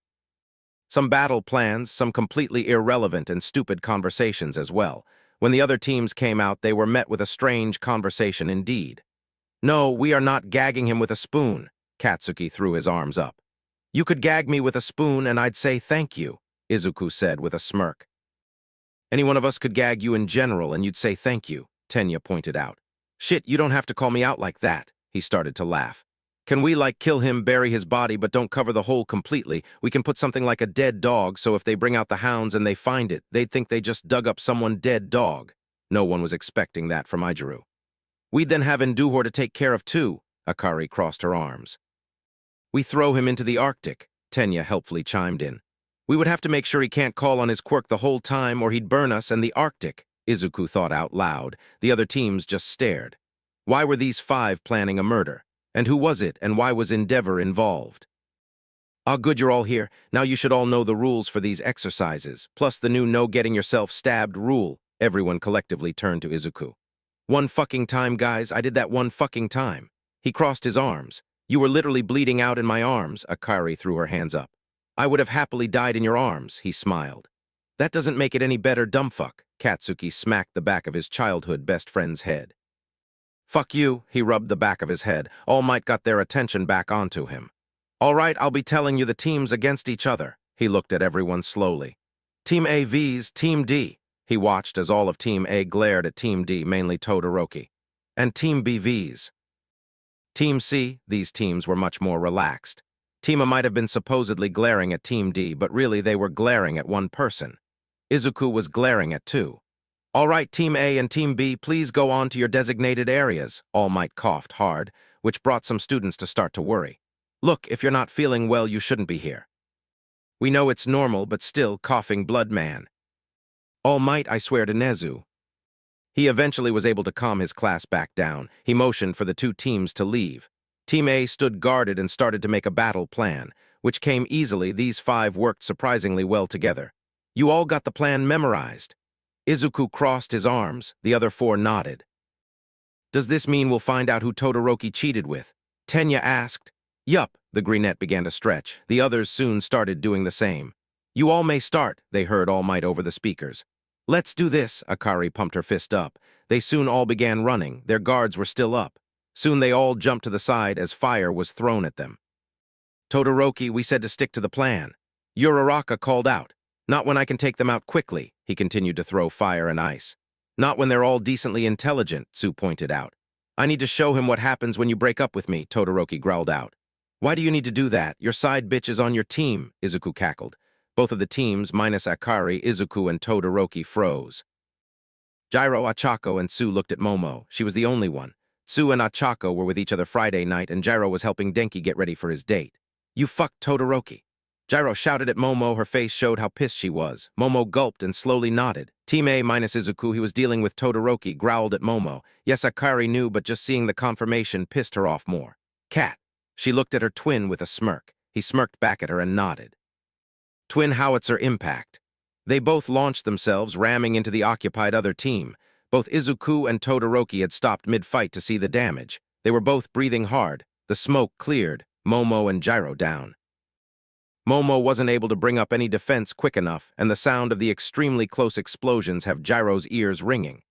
Some battle plans, some completely irrelevant and stupid conversations as well. When the other teams came out, they were met with a strange conversation indeed. No, we are not gagging him with a spoon. Katsuki threw his arms up. You could gag me with a spoon and I'd say thank you, Izuku said with a smirk. Any one of us could gag you in general and you'd say thank you, Tenya pointed out. Shit, you don't have to call me out like that, he started to laugh. Can we, like, kill him, bury his body, but don't cover the hole completely? We can put something like a dead dog, so if they bring out the hounds and they find it, they'd think they just dug up someone dead dog. No one was expecting that from Aijiro. We'd then have Enduhor to take care of too. Akari crossed her arms. We throw him into the Arctic, Tenya helpfully chimed in. We would have to make sure he can't call on his quirk the whole time or he'd burn us and the Arctic, Izuku thought out loud. The other teams just stared. Why were these 5 planning a murder? And who was it, and why was Endeavor involved? Ah, good you're all here. Now you should all know the rules for these exercises, plus the new no getting yourself stabbed rule. Everyone collectively turned to Izuku. One fucking time, guys, I did that one fucking time. He crossed his arms. You were literally bleeding out in my arms, Akari threw her hands up. I would have happily died in your arms, he smiled. That doesn't make it any better, dumbfuck. Katsuki smacked the back of his childhood best friend's head. Fuck you, he rubbed the back of his head. All Might got their attention back onto him. All right, I'll be telling you the teams against each other. He looked at everyone slowly. Team A vs Team D. He watched as all of Team A glared at Team D, mainly Todoroki. And Team B vs Team C. These teams were much more relaxed. Team A might have been supposedly glaring at Team D, but really they were glaring at one person. Izuku was glaring at 2. All right, Team A and Team B, please go on to your designated areas. All Might coughed hard, which brought some students to start to worry. Look, if you're not feeling well, you shouldn't be here. We know it's normal, but still, coughing blood man. All Might, I swear to Nezu. He eventually was able to calm his class back down. He motioned for the 2 teams to leave. Team A stood guarded and started to make a battle plan, which came easily. These 5 worked surprisingly well together. You all got the plan memorized. Izuku crossed his arms, the other 4 nodded. Does this mean we'll find out who Todoroki cheated with? Tenya asked. Yup, the brunette began to stretch. The others soon started doing the same. You all may start, they heard All Might over the speakers. Let's do this, Akari pumped her fist up. They soon all began running, their guards were still up. Soon they all jumped to the side as fire was thrown at them. Todoroki, we said to stick to the plan. Uraraka called out. Not when I can take them out quickly, he continued to throw fire and ice. Not when they're all decently intelligent, Tsu pointed out. I need to show him what happens when you break up with me, Todoroki growled out. Why do you need to do that? Your side bitch is on your team, Izuku cackled. Both of the teams, minus Akari, Izuku, and Todoroki, froze. Gyro, Achako, and Tsu looked at Momo. She was the only one. Tsu and Achako were with each other Friday night, and Gyro was helping Denki get ready for his date. You fucked Todoroki. Gyro shouted at Momo. Her face showed how pissed she was. Momo gulped and slowly nodded. Team A minus Izuku, he was dealing with Todoroki, growled at Momo. Yes, Akari knew, but just seeing the confirmation pissed her off more. Cat. She looked at her twin with a smirk. He smirked back at her and nodded. Twin howitzer impact. They both launched themselves, ramming into the occupied other team. Both Izuku and Todoroki had stopped mid-fight to see the damage. They were both breathing hard. The smoke cleared. Momo and Gyro down. Momo wasn't able to bring up any defense quick enough, and the sound of the extremely close explosions have Gyro's ears ringing.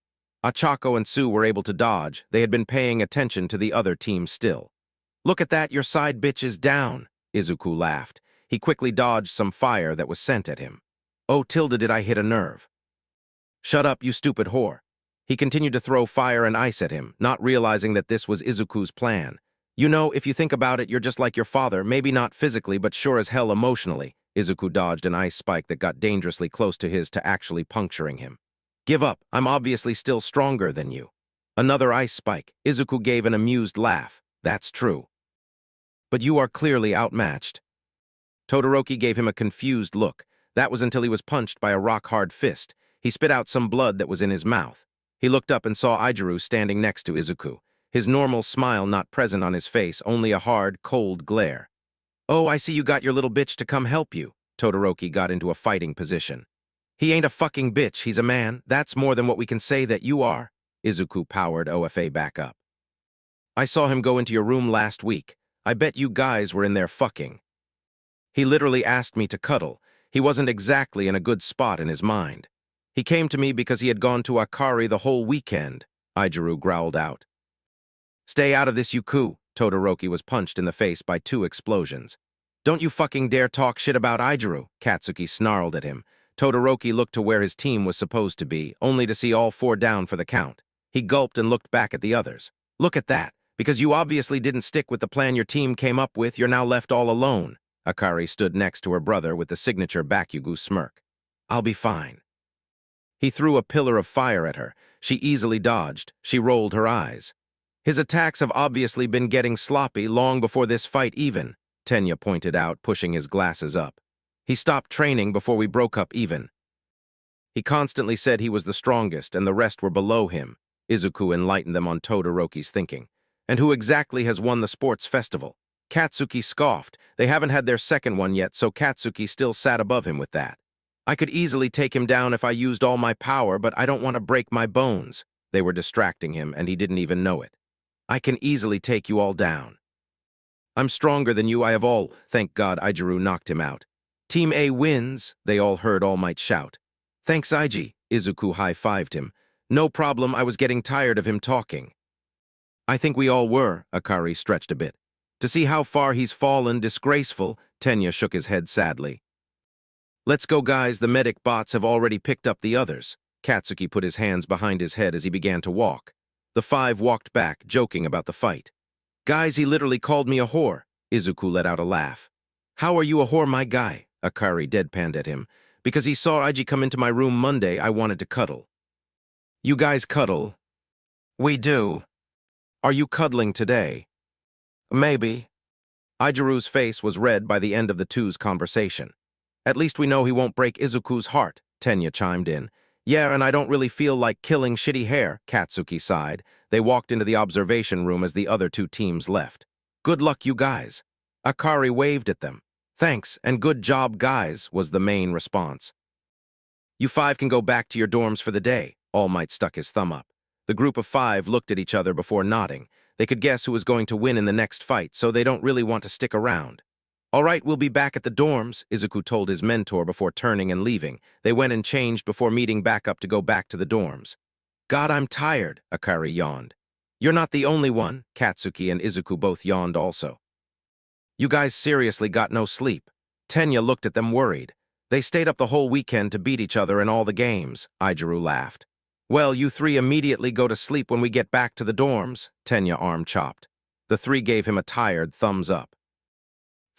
Achako and Tsu were able to dodge. They had been paying attention to the other team still. Look at that, your side bitch is down, Izuku laughed. He quickly dodged some fire that was sent at him. Oh, tilde, did I hit a nerve? Shut up, you stupid whore. He continued to throw fire and ice at him, not realizing that this was Izuku's plan. You know, if you think about it, you're just like your father, maybe not physically, but sure as hell emotionally. Izuku dodged an ice spike that got dangerously close to his to actually puncturing him. Give up, I'm obviously still stronger than you. Another ice spike. Izuku gave an amused laugh. That's true. But you are clearly outmatched. Todoroki gave him a confused look. That was until he was punched by a rock-hard fist. He spit out some blood that was in his mouth. He looked up and saw Ijiru standing next to Izuku. His normal smile not present on his face, only a hard, cold glare. Oh, I see you got your little bitch to come help you. Todoroki got into a fighting position. He ain't a fucking bitch, he's a man. That's more than what we can say that you are. Izuku powered OFA back up. I saw him go into your room last week. I bet you guys were in there fucking. He literally asked me to cuddle. He wasn't exactly in a good spot in his mind. He came to me because he had gone to Akari the whole weekend, Ijiru growled out. Stay out of this, Yuku. Todoroki was punched in the face by 2 explosions. Don't you fucking dare talk shit about Ijiru, Katsuki snarled at him. Todoroki looked to where his team was supposed to be, only to see all 4 down for the count. He gulped and looked back at the others. Look at that. Because you obviously didn't stick with the plan your team came up with, you're now left all alone. Akari stood next to her brother with the signature Bakugo smirk. I'll be fine. He threw a pillar of fire at her. She easily dodged. She rolled her eyes. His attacks have obviously been getting sloppy long before this fight even, Tenya pointed out, pushing his glasses up. He stopped training before we broke up even. He constantly said he was the strongest and the rest were below him, Izuku enlightened them on Todoroki's thinking. And who exactly has won the sports festival? Katsuki scoffed. They haven't had their second one yet, so Katsuki still sat above him with that. I could easily take him down if I used all my power, but I don't want to break my bones. They were distracting him, and he didn't even know it. I can easily take you all down. I'm stronger than you, I have all. Thank God Ijiru knocked him out. Team A wins, they all heard All Might shout. Thanks, Iji, Izuku high-fived him. No problem, I was getting tired of him talking. I think we all were, Akari stretched a bit. To see how far he's fallen, disgraceful, Tenya shook his head sadly. Let's go, guys, the medic bots have already picked up the others. Katsuki put his hands behind his head as he began to walk. The five walked back, joking about the fight. Guys, he literally called me a whore. Izuku let out a laugh. How are you a whore, my guy? Akari deadpanned at him. Because he saw Iji come into my room Monday, I wanted to cuddle. You guys cuddle? We do. Are you cuddling today? Maybe. Ijiru's face was red by the end of the two's conversation. At least we know he won't break Izuku's heart, Tenya chimed in. Yeah, and I don't really feel like killing shitty hair, Katsuki sighed. They walked into the observation room as the other two teams left. Good luck, you guys. Akari waved at them. Thanks, and good job, guys, was the main response. You five can go back to your dorms for the day, All Might stuck his thumb up. The group of five looked at each other before nodding. They could guess who was going to win in the next fight, so they don't really want to stick around. All right, we'll be back at the dorms, Izuku told his mentor before turning and leaving. They went and changed before meeting back up to go back to the dorms. God, I'm tired, Akari yawned. You're not the only one, Katsuki and Izuku both yawned also. You guys seriously got no sleep. Tenya looked at them worried. They stayed up the whole weekend to beat each other in all the games, Ijiru laughed. Well, you three immediately go to sleep when we get back to the dorms, Tenya arm chopped. The three gave him a tired thumbs up.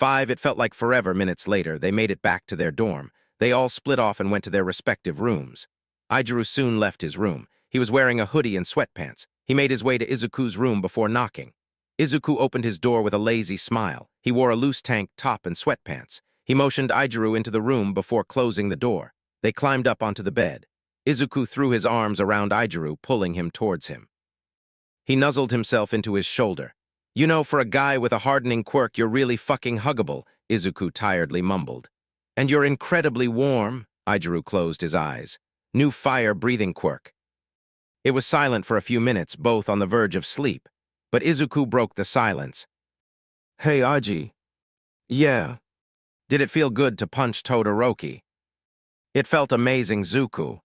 It felt like forever minutes later, they made it back to their dorm. They all split off and went to their respective rooms. Ijiru soon left his room. He was wearing a hoodie and sweatpants. He made his way to Izuku's room before knocking. Izuku opened his door with a lazy smile. He wore a loose tank top and sweatpants. He motioned Ijiru into the room before closing the door. They climbed up onto the bed. Izuku threw his arms around Ijiru, pulling him towards him. He nuzzled himself into his shoulder. You know, for a guy with a hardening quirk, you're really fucking huggable, Izuku tiredly mumbled. And you're incredibly warm, Ijiru closed his eyes. New fire-breathing quirk. It was silent for a few minutes, both on the verge of sleep. But Izuku broke the silence. Hey, Iji. Yeah. Did it feel good to punch Todoroki? It felt amazing, Zuku.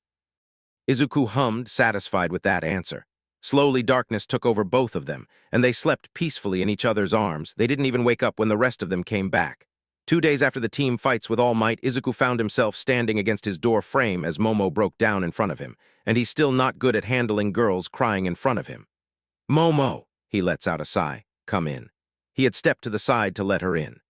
Izuku hummed, satisfied with that answer. Slowly, darkness took over both of them, and they slept peacefully in each other's arms. They didn't even wake up when the rest of them came back. 2 days after the team fights with All Might, Izuku found himself standing against his door frame as Momo broke down in front of him, and he's still not good at handling girls crying in front of him. Momo, he lets out a sigh. Come in. He had stepped to the side to let her in.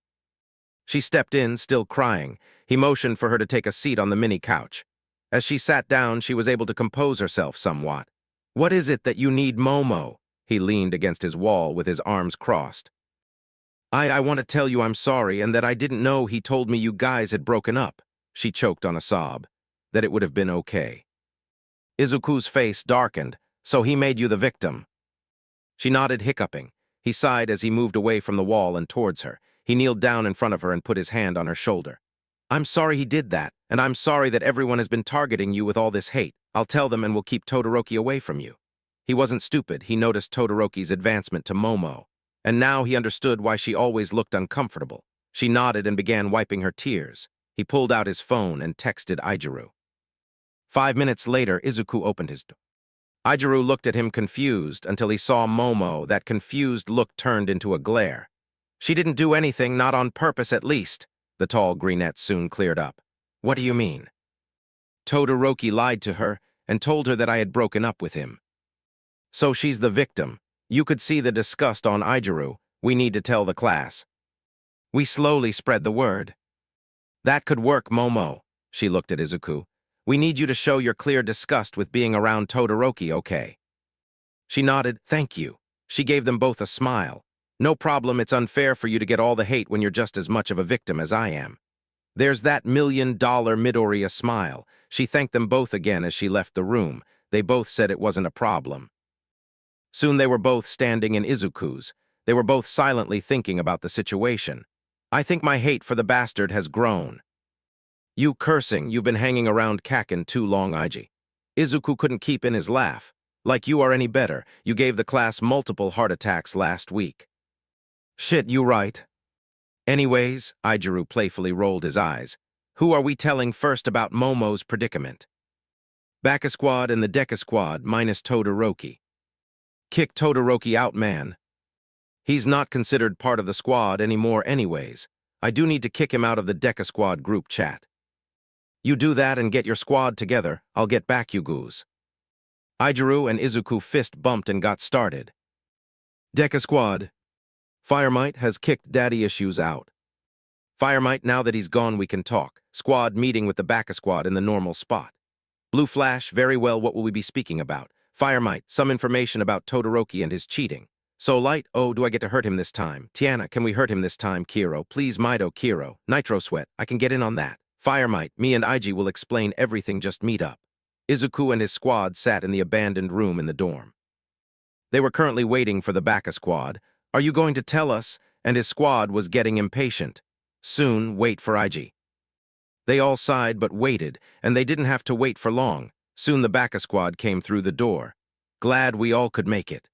She stepped in, still crying. He motioned for her to take a seat on the mini couch. As she sat down, she was able to compose herself somewhat. What is it that you need, Momo? He leaned against his wall with his arms crossed. I want to tell you I'm sorry and that I didn't know he told me you guys had broken up. She choked on a sob. That it would have been okay. Izuku's face darkened. So he made you the victim. She nodded, hiccuping. He sighed as he moved away from the wall and towards her. He kneeled down in front of her and put his hand on her shoulder. I'm sorry he did that, and I'm sorry that everyone has been targeting you with all this hate. I'll tell them and we'll keep Todoroki away from you. He wasn't stupid. He noticed Todoroki's advancement to Momo. And now he understood why she always looked uncomfortable. She nodded and began wiping her tears. He pulled out his phone and texted Ijiru. 5 minutes later, Izuku opened his door. Ijiru looked at him confused until he saw Momo. That confused look turned into a glare. She didn't do anything, not on purpose at least. The tall brunette soon cleared up. What do you mean? Todoroki lied to her and told her that I had broken up with him. So she's the victim. You could see the disgust on Ijiru. We need to tell the class. We slowly spread the word. That could work, Momo. She looked at Izuku. We need you to show your clear disgust with being around Todoroki, okay? She nodded, thank you. She gave them both a smile. No problem, it's unfair for you to get all the hate when you're just as much of a victim as I am. There's that $1,000,000 Midoriya smile. She thanked them both again as she left the room. They both said it wasn't a problem. Soon they were both standing in Izuku's. They were both silently thinking about the situation. I think my hate for the bastard has grown. You cursing, you've been hanging around Kakin too long, Iji. Izuku couldn't keep in his laugh. Like you are any better, you gave the class multiple heart attacks last week. Shit, you right. Anyways, Ijiru playfully rolled his eyes. Who are we telling first about Momo's predicament? Baka Squad and the Deku Squad minus Todoroki. Kick Todoroki out, man. He's not considered part of the squad anymore anyways. I do need to kick him out of the Deku Squad group chat. You do that and get your squad together, I'll get back you goos. Ijiru and Izuku fist bumped and got started. Deku Squad. Firemite has kicked daddy issues out. Firemite, now that he's gone we can talk. Squad meeting with the Baka Squad in the normal spot. Blue Flash, very well, what will we be speaking about? Firemite, some information about Todoroki and his cheating. So Light, oh, do I get to hurt him this time? Tiana, can we hurt him this time? Kiro, please Mido, Kiro. Nitro Sweat, I can get in on that. Firemite, me and Iji will explain everything, just meet up. Izuku and his squad sat in the abandoned room in the dorm. They were currently waiting for the Baka Squad. Are you going to tell us? And his squad was getting impatient. Soon, wait for Iji. They all sighed but waited, and they didn't have to wait for long. Soon the Baka Squad came through the door. Glad we all could make it.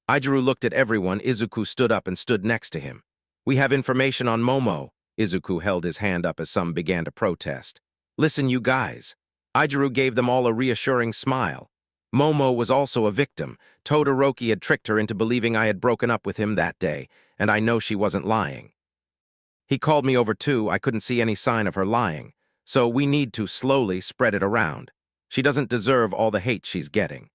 Ijiru looked at everyone. Izuku stood up and stood next to him. We have information on Momo. Izuku held his hand up as some began to protest. Listen, you guys. Ijiru gave them all a reassuring smile. Momo was also a victim. Todoroki had tricked her into believing I had broken up with him that day, and I know she wasn't lying. He called me over too. I couldn't see any sign of her lying, so we need to slowly spread it around. She doesn't deserve all the hate she's getting.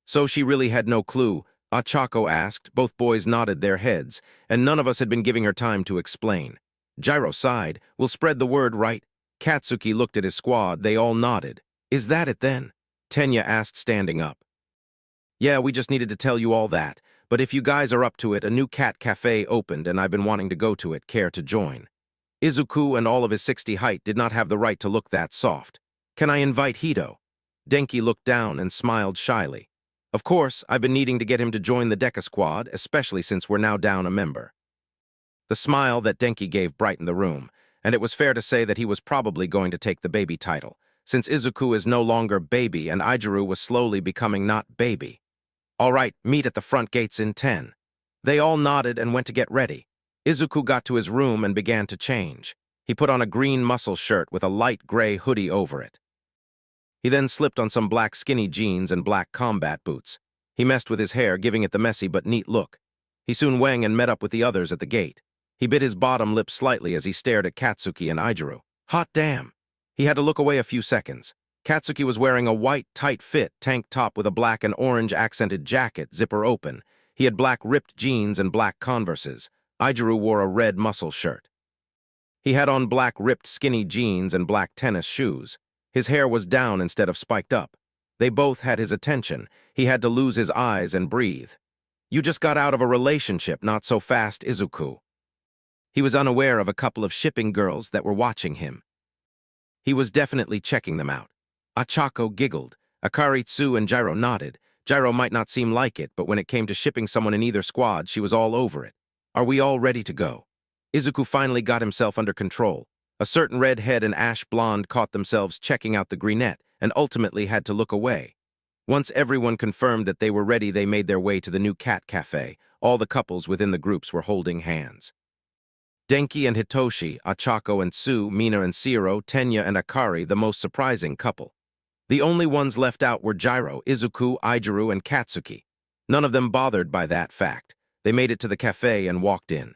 So she really had no clue? Achako asked. Both boys nodded their heads, and none of us had been giving her time to explain. Gyro sighed. We'll spread the word, right? Katsuki looked at his squad. They all nodded. Is that it then? Tenya asked, standing up. Yeah, we just needed to tell you all that. But if you guys are up to it, a new cat cafe opened and I've been wanting to go to it. Care to join? Izuku and all of his 60 height did not have the right to look that soft. Can I invite Hito? Denki looked down and smiled shyly. Of course, I've been needing to get him to join the Deku Squad, especially since we're now down a member. The smile that Denki gave brightened the room, and it was fair to say that he was probably going to take the baby title, since Izuku is no longer baby and Ijiru was slowly becoming not baby. All right, meet at the front gates in 10. They all nodded and went to get ready. Izuku got to his room and began to change. He put on a green muscle shirt with a light gray hoodie over it. He then slipped on some black skinny jeans and black combat boots. He messed with his hair, giving it the messy but neat look. He soon went and met up with the others at the gate. He bit his bottom lip slightly as he stared at Katsuki and Ijiru. Hot damn! He had to look away a few seconds. Katsuki was wearing a white, tight-fit tank top with a black and orange accented jacket, zipper open. He had black ripped jeans and black Converses. Ijiru wore a red muscle shirt. He had on black ripped skinny jeans and black tennis shoes. His hair was down instead of spiked up. They both had his attention. He had to lose his eyes and breathe. You just got out of a relationship, not so fast, Izuku. He was unaware of a couple of shipping girls that were watching him. He was definitely checking them out. Achako giggled. Akaritsu and Gyro nodded. Gyro might not seem like it, but when it came to shipping someone in either squad, she was all over it. Are we all ready to go? Izuku finally got himself under control. A certain redhead and ash blonde caught themselves checking out the greenette and ultimately had to look away. Once everyone confirmed that they were ready, they made their way to the new cat cafe. All the couples within the groups were holding hands. Denki and Hitoshi, Achako and Tsu, Mina and Siro, Tenya and Akari, the most surprising couple. The only ones left out were Gyro, Izuku, Ijiru, and Katsuki. None of them bothered by that fact. They made it to the cafe and walked in.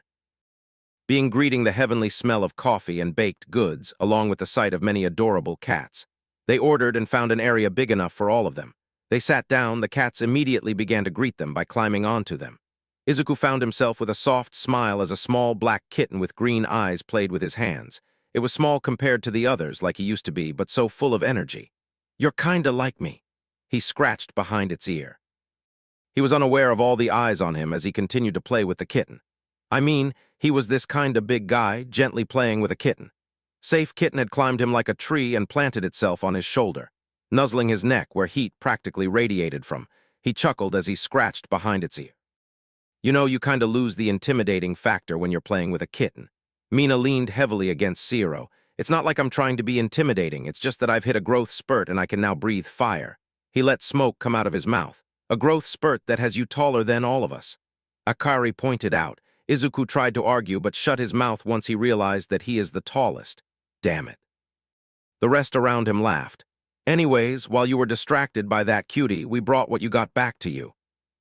Being greeting the heavenly smell of coffee and baked goods, along with the sight of many adorable cats. They ordered and found an area big enough for all of them. They sat down. The cats immediately began to greet them by climbing onto them. Izuku found himself with a soft smile as a small black kitten with green eyes played with his hands. It was small compared to the others, like he used to be, but so full of energy. You're kinda like me. He scratched behind its ear. He was unaware of all the eyes on him as he continued to play with the kitten. I mean, he was this kinda big guy, gently playing with a kitten. Safe Kitten had climbed him like a tree and planted itself on his shoulder, nuzzling his neck where heat practically radiated from. He chuckled as he scratched behind its ear. You know, you kinda lose the intimidating factor when you're playing with a kitten. Mina leaned heavily against Zero. It's not like I'm trying to be intimidating, it's just that I've hit a growth spurt and I can now breathe fire. He let smoke come out of his mouth. A growth spurt that has you taller than all of us. Akari pointed out. Izuku tried to argue but shut his mouth once he realized that he is the tallest. Damn it. The rest around him laughed. Anyways, while you were distracted by that cutie, we brought what you got back to you.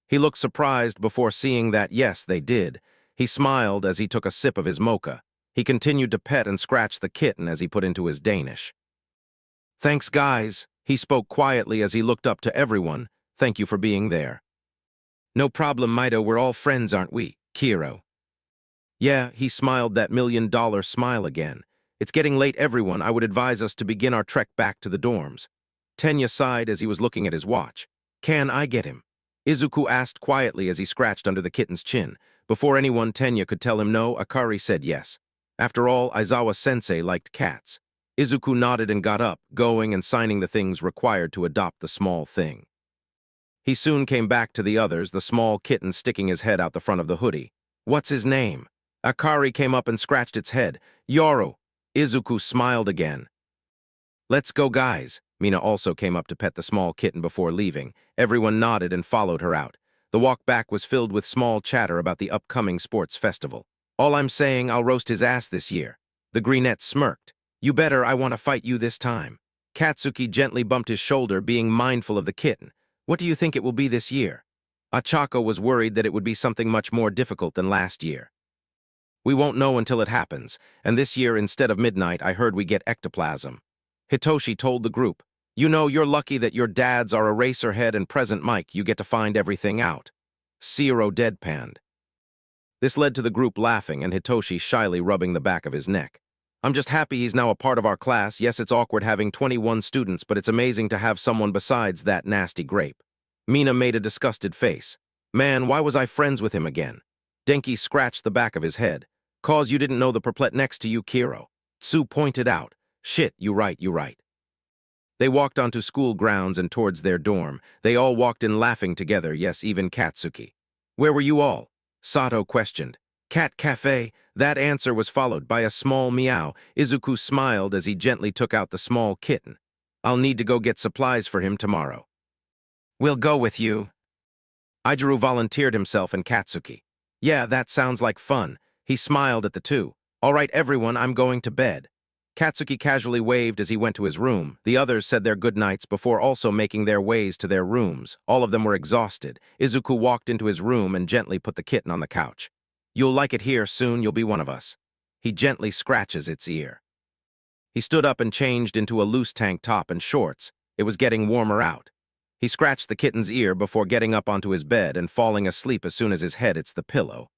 He looked surprised before seeing that, yes, they did. He smiled as he took a sip of his mocha. He continued to pet and scratch the kitten as he put into his Danish. Thanks, guys, he spoke quietly as he looked up to everyone. Thank you for being there. No problem, Mido, we're all friends, aren't we, Kiro? Yeah, he smiled that $1,000,000 smile again. It's getting late, everyone. I would advise us to begin our trek back to the dorms. Tenya sighed as he was looking at his watch. Can I get him? Izuku asked quietly as he scratched under the kitten's chin. Before anyone Tenya could tell him no, Akari said yes. After all, Aizawa-sensei liked cats. Izuku nodded and got up, going and signing the things required to adopt the small thing. He soon came back to the others, the small kitten sticking his head out the front of the hoodie. What's his name? Akari came up and scratched its head. Yoru. Izuku smiled again. Let's go, guys. Mina also came up to pet the small kitten before leaving. Everyone nodded and followed her out. The walk back was filled with small chatter about the upcoming sports festival. All I'm saying, I'll roast his ass this year. The greenette smirked. You better, I want to fight you this time. Katsuki gently bumped his shoulder, being mindful of the kitten. What do you think it will be this year? Achako was worried that it would be something much more difficult than last year. We won't know until it happens, and this year, instead of midnight, I heard we get ectoplasm. Hitoshi told the group, you know, you're lucky that your dads are Eraserhead and Present Mike. You get to find everything out. Zero deadpanned. This led to the group laughing and Hitoshi shyly rubbing the back of his neck. I'm just happy he's now a part of our class. Yes, it's awkward having 21 students, but it's amazing to have someone besides that nasty grape. Mina made a disgusted face. Man, why was I friends with him again? Denki scratched the back of his head. Cause you didn't know the perplet next to you, Kiro. Tsu pointed out. Shit, you right. They walked onto school grounds and towards their dorm. They all walked in laughing together, yes, even Katsuki. Where were you all? Sato questioned. Cat Cafe. That answer was followed by a small meow. Izuku smiled as he gently took out the small kitten. I'll need to go get supplies for him tomorrow. We'll go with you. Aijuru volunteered himself and Katsuki. Yeah, that sounds like fun. He smiled at the two. All right, everyone, I'm going to bed. Katsuki casually waved as he went to his room. The others said their goodnights before also making their ways to their rooms. All of them were exhausted. Izuku walked into his room and gently put the kitten on the couch. You'll like it here soon, you'll be one of us. He gently scratches its ear. He stood up and changed into a loose tank top and shorts. It was getting warmer out. He scratched the kitten's ear before getting up onto his bed and falling asleep as soon as his head hits the pillow.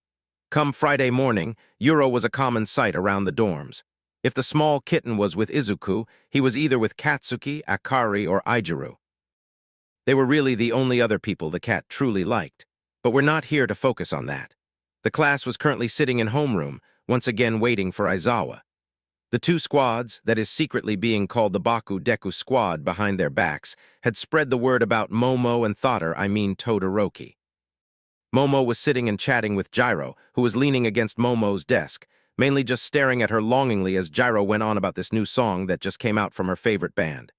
Come Friday morning, Euro was a common sight around the dorms. If the small kitten was with Izuku, he was either with Katsuki, Akari, or Aijuru. They were really the only other people the cat truly liked. But we're not here to focus on that. The class was currently sitting in homeroom, once again waiting for Aizawa. The two squads, that is secretly being called the Baku Deku squad behind their backs, had spread the word about Momo and Todoroki. Momo was sitting and chatting with Gyro, who was leaning against Momo's desk, mainly just staring at her longingly as Gyro went on about this new song that just came out from her favorite band.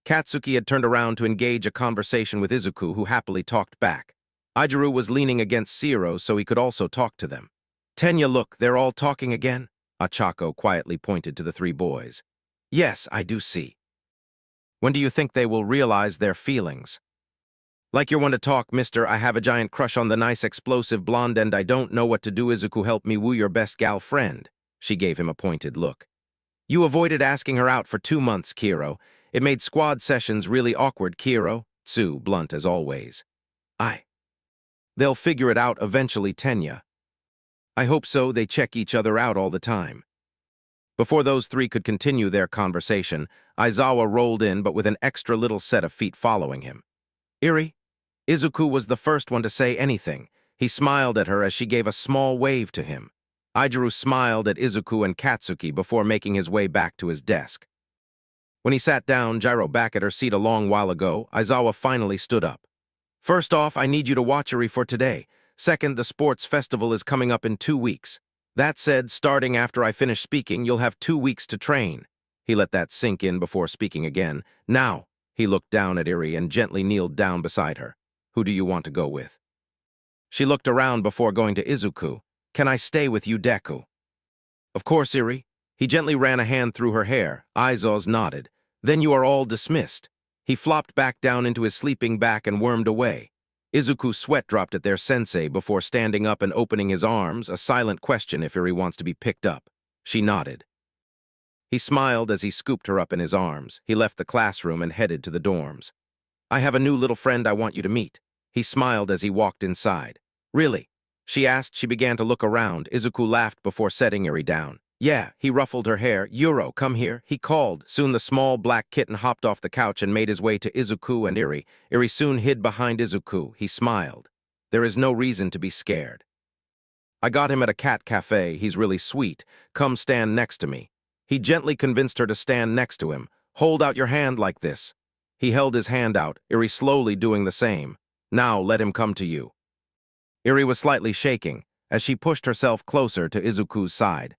Katsuki had turned around to engage a conversation with Izuku, who happily talked back. Aijuru was leaning against Zero so he could also talk to them. Tenya, look, they're all talking again. Achako quietly pointed to the three boys. Yes, I do see. When do you think they will realize their feelings? Like you're one to talk, mister. I have a giant crush on the nice explosive blonde and I don't know what to do. Izuku, help me woo your best gal friend. She gave him a pointed look. You avoided asking her out for 2 months, Kiro. It made squad sessions really awkward, Kiro. Tsu, blunt as always. They'll figure it out eventually, Tenya. I hope so. They check each other out all the time. Before those three could continue their conversation, Aizawa rolled in but with an extra little set of feet following him. Iri? Izuku was the first one to say anything. He smiled at her as she gave a small wave to him. Aijuru smiled at Izuku and Katsuki before making his way back to his desk. When he sat down, Gyro back at her seat a long while ago, Aizawa finally stood up. First off, I need you to watch Eri for today. Second, the sports festival is coming up in 2 weeks. That said, starting after I finish speaking, you'll have 2 weeks to train. He let that sink in before speaking again. Now, he looked down at Eri and gently kneeled down beside her. Who do you want to go with? She looked around before going to Izuku. Can I stay with you, Deku? Of course, Eri. He gently ran a hand through her hair. Aizawa nodded. Then you are all dismissed. He flopped back down into his sleeping bag and wormed away. Izuku's sweat dropped at their sensei before standing up and opening his arms, a silent question if Eri wants to be picked up. She nodded. He smiled as he scooped her up in his arms. He left the classroom and headed to the dorms. I have a new little friend I want you to meet. He smiled as he walked inside. Really? She asked. She began to look around. Izuku laughed before setting Eri down. Yeah, he ruffled her hair. Yuro, come here, he called. Soon the small black kitten hopped off the couch and made his way to Izuku and Eri. Eri soon hid behind Izuku. He smiled. There is no reason to be scared. I got him at a cat cafe. He's really sweet. Come stand next to me. He gently convinced her to stand next to him. Hold out your hand like this. He held his hand out, Eri slowly doing the same. Now let him come to you. Eri was slightly shaking as she pushed herself closer to Izuku's side.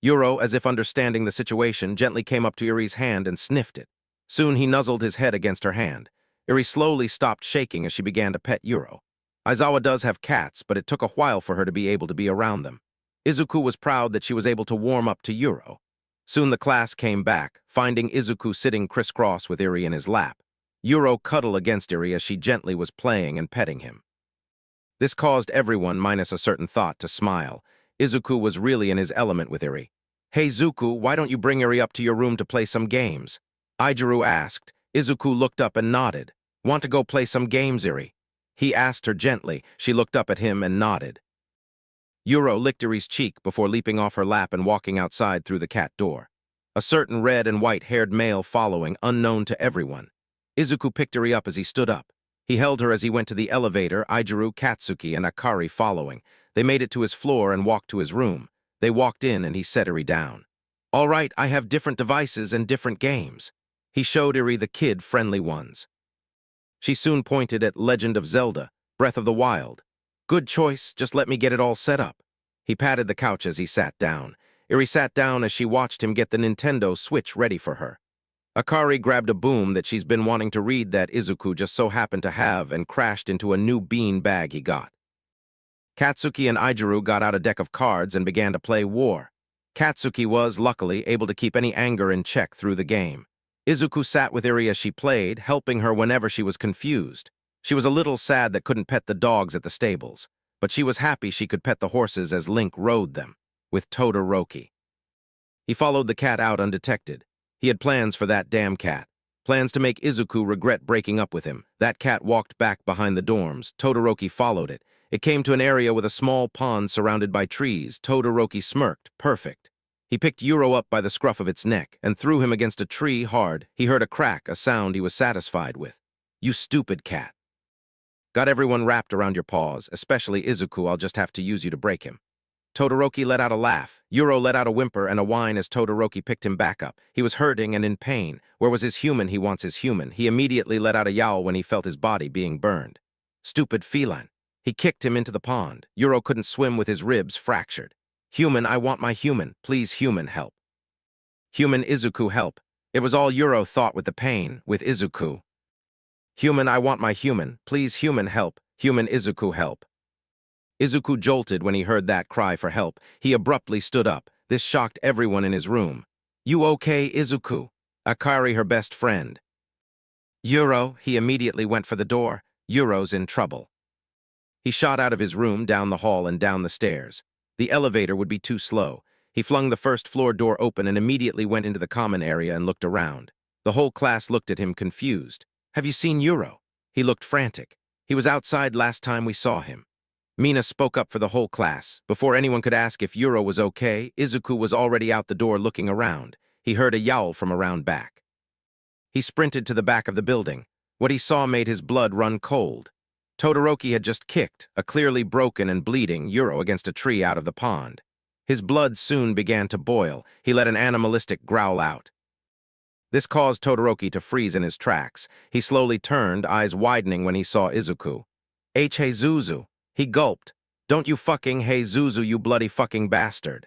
Yuro, as if understanding the situation, gently came up to Eri's hand and sniffed it. Soon he nuzzled his head against her hand. Eri slowly stopped shaking as she began to pet Yuro. Aizawa does have cats, but it took a while for her to be able to be around them. Izuku was proud that she was able to warm up to Yuro. Soon the class came back, finding Izuku sitting crisscross with Eri in his lap. Yuro cuddled against Eri as she gently was playing and petting him. This caused everyone, minus a certain thought, to smile. Izuku was really in his element with Eri. Hey Zuku, why don't you bring Eri up to your room to play some games? Aijuru asked. Izuku looked up and nodded. Want to go play some games, Eri? He asked her gently. She looked up at him and nodded. Yuro licked Eri's cheek before leaping off her lap and walking outside through the cat door. A certain red and white-haired male following, unknown to everyone. Izuku picked Eri up as he stood up. He held her as he went to the elevator, Aijuru, Katsuki, and Akari following. They made it to his floor and walked to his room. They walked in and he set Eri down. All right, I have different devices and different games. He showed Eri the kid-friendly ones. She soon pointed at Legend of Zelda, Breath of the Wild. Good choice, just let me get it all set up. He patted the couch as he sat down. Eri sat down as she watched him get the Nintendo Switch ready for her. Akari grabbed a boom that she's been wanting to read that Izuku just so happened to have and crashed into a new bean bag he got. Katsuki and Aijuru got out a deck of cards and began to play war. Katsuki was, luckily, able to keep any anger in check through the game. Izuku sat with Eri as she played, helping her whenever she was confused. She was a little sad that couldn't pet the dogs at the stables, but she was happy she could pet the horses as Link rode them, with Todoroki. He followed the cat out undetected. He had plans for that damn cat. Plans to make Izuku regret breaking up with him. That cat walked back behind the dorms. Todoroki followed it. It came to an area with a small pond surrounded by trees. Todoroki smirked. Perfect. He picked Yuro up by the scruff of its neck and threw him against a tree hard. He heard a crack, a sound he was satisfied with. You stupid cat. Got everyone wrapped around your paws, especially Izuku. I'll just have to use you to break him. Todoroki let out a laugh. Yuro let out a whimper and a whine as Todoroki picked him back up. He was hurting and in pain. Where was his human? He wants his human. He immediately let out a yowl when he felt his body being burned. Stupid feline. He kicked him into the pond. Yuro couldn't swim with his ribs fractured. Human, I want my human. Please, human, help. Human, Izuku, help. It was all Yuro thought with the pain, with Izuku. Human, I want my human. Please, human, help. Human, Izuku, help. Izuku jolted when he heard that cry for help. He abruptly stood up. This shocked everyone in his room. You okay, Izuku? Akari, her best friend. Yuro, he immediately went for the door. Yuro's in trouble. He shot out of his room, down the hall and down the stairs. The elevator would be too slow. He flung the first floor door open and immediately went into the common area and looked around. The whole class looked at him confused. Have you seen Yuro? He looked frantic. He was outside last time we saw him. Mina spoke up for the whole class. Before anyone could ask if Yuro was okay, Izuku was already out the door looking around. He heard a yowl from around back. He sprinted to the back of the building. What he saw made his blood run cold. Todoroki had just kicked a clearly broken and bleeding Euro against a tree out of the pond. His blood soon began to boil. He let an animalistic growl out. This caused Todoroki to freeze in his tracks. He slowly turned, eyes widening when he saw Izuku. Hey Zuzu. He gulped. Don't you fucking hey Zuzu, you bloody fucking bastard.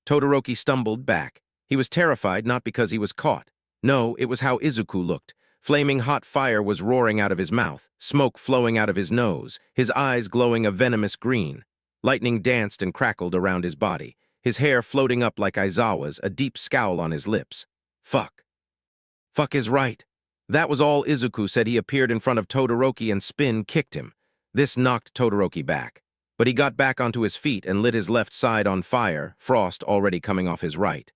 Todoroki stumbled back. He was terrified not because he was caught. No, it was how Izuku looked. Flaming hot fire was roaring out of his mouth, smoke flowing out of his nose, his eyes glowing a venomous green. Lightning danced and crackled around his body, his hair floating up like Aizawa's, a deep scowl on his lips. Fuck. Fuck is right. That was all Izuku said. He appeared in front of Todoroki and kicked him. This knocked Todoroki back. But he got back onto his feet and lit his left side on fire, frost already coming off his right.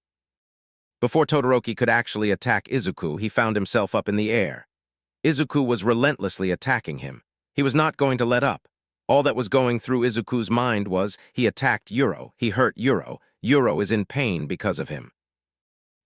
Before Todoroki could actually attack Izuku, he found himself up in the air. Izuku was relentlessly attacking him. He was not going to let up. All that was going through Izuku's mind was, he attacked Euro, he hurt Euro, Euro is in pain because of him.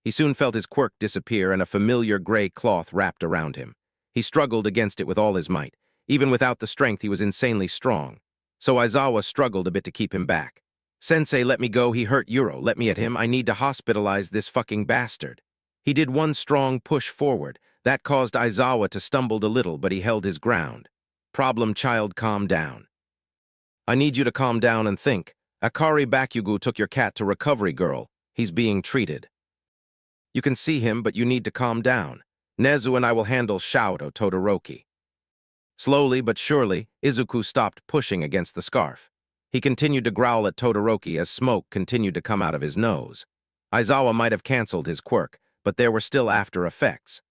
He soon felt his quirk disappear and a familiar gray cloth wrapped around him. He struggled against it with all his might. Even without the strength, he was insanely strong. So Aizawa struggled a bit to keep him back. Sensei, let me go, he hurt Euro, let me at him, I need to hospitalize this fucking bastard. He did one strong push forward. That caused Aizawa to stumble a little, but he held his ground. Problem child, calm down. I need you to calm down and think. Akari Bakugo took your cat to Recovery Girl. He's being treated. You can see him, but you need to calm down. Nezu and I will handle Shoto Todoroki. Slowly but surely, Izuku stopped pushing against the scarf. He continued to growl at Todoroki as smoke continued to come out of his nose. Aizawa might have canceled his quirk, but there were still after effects.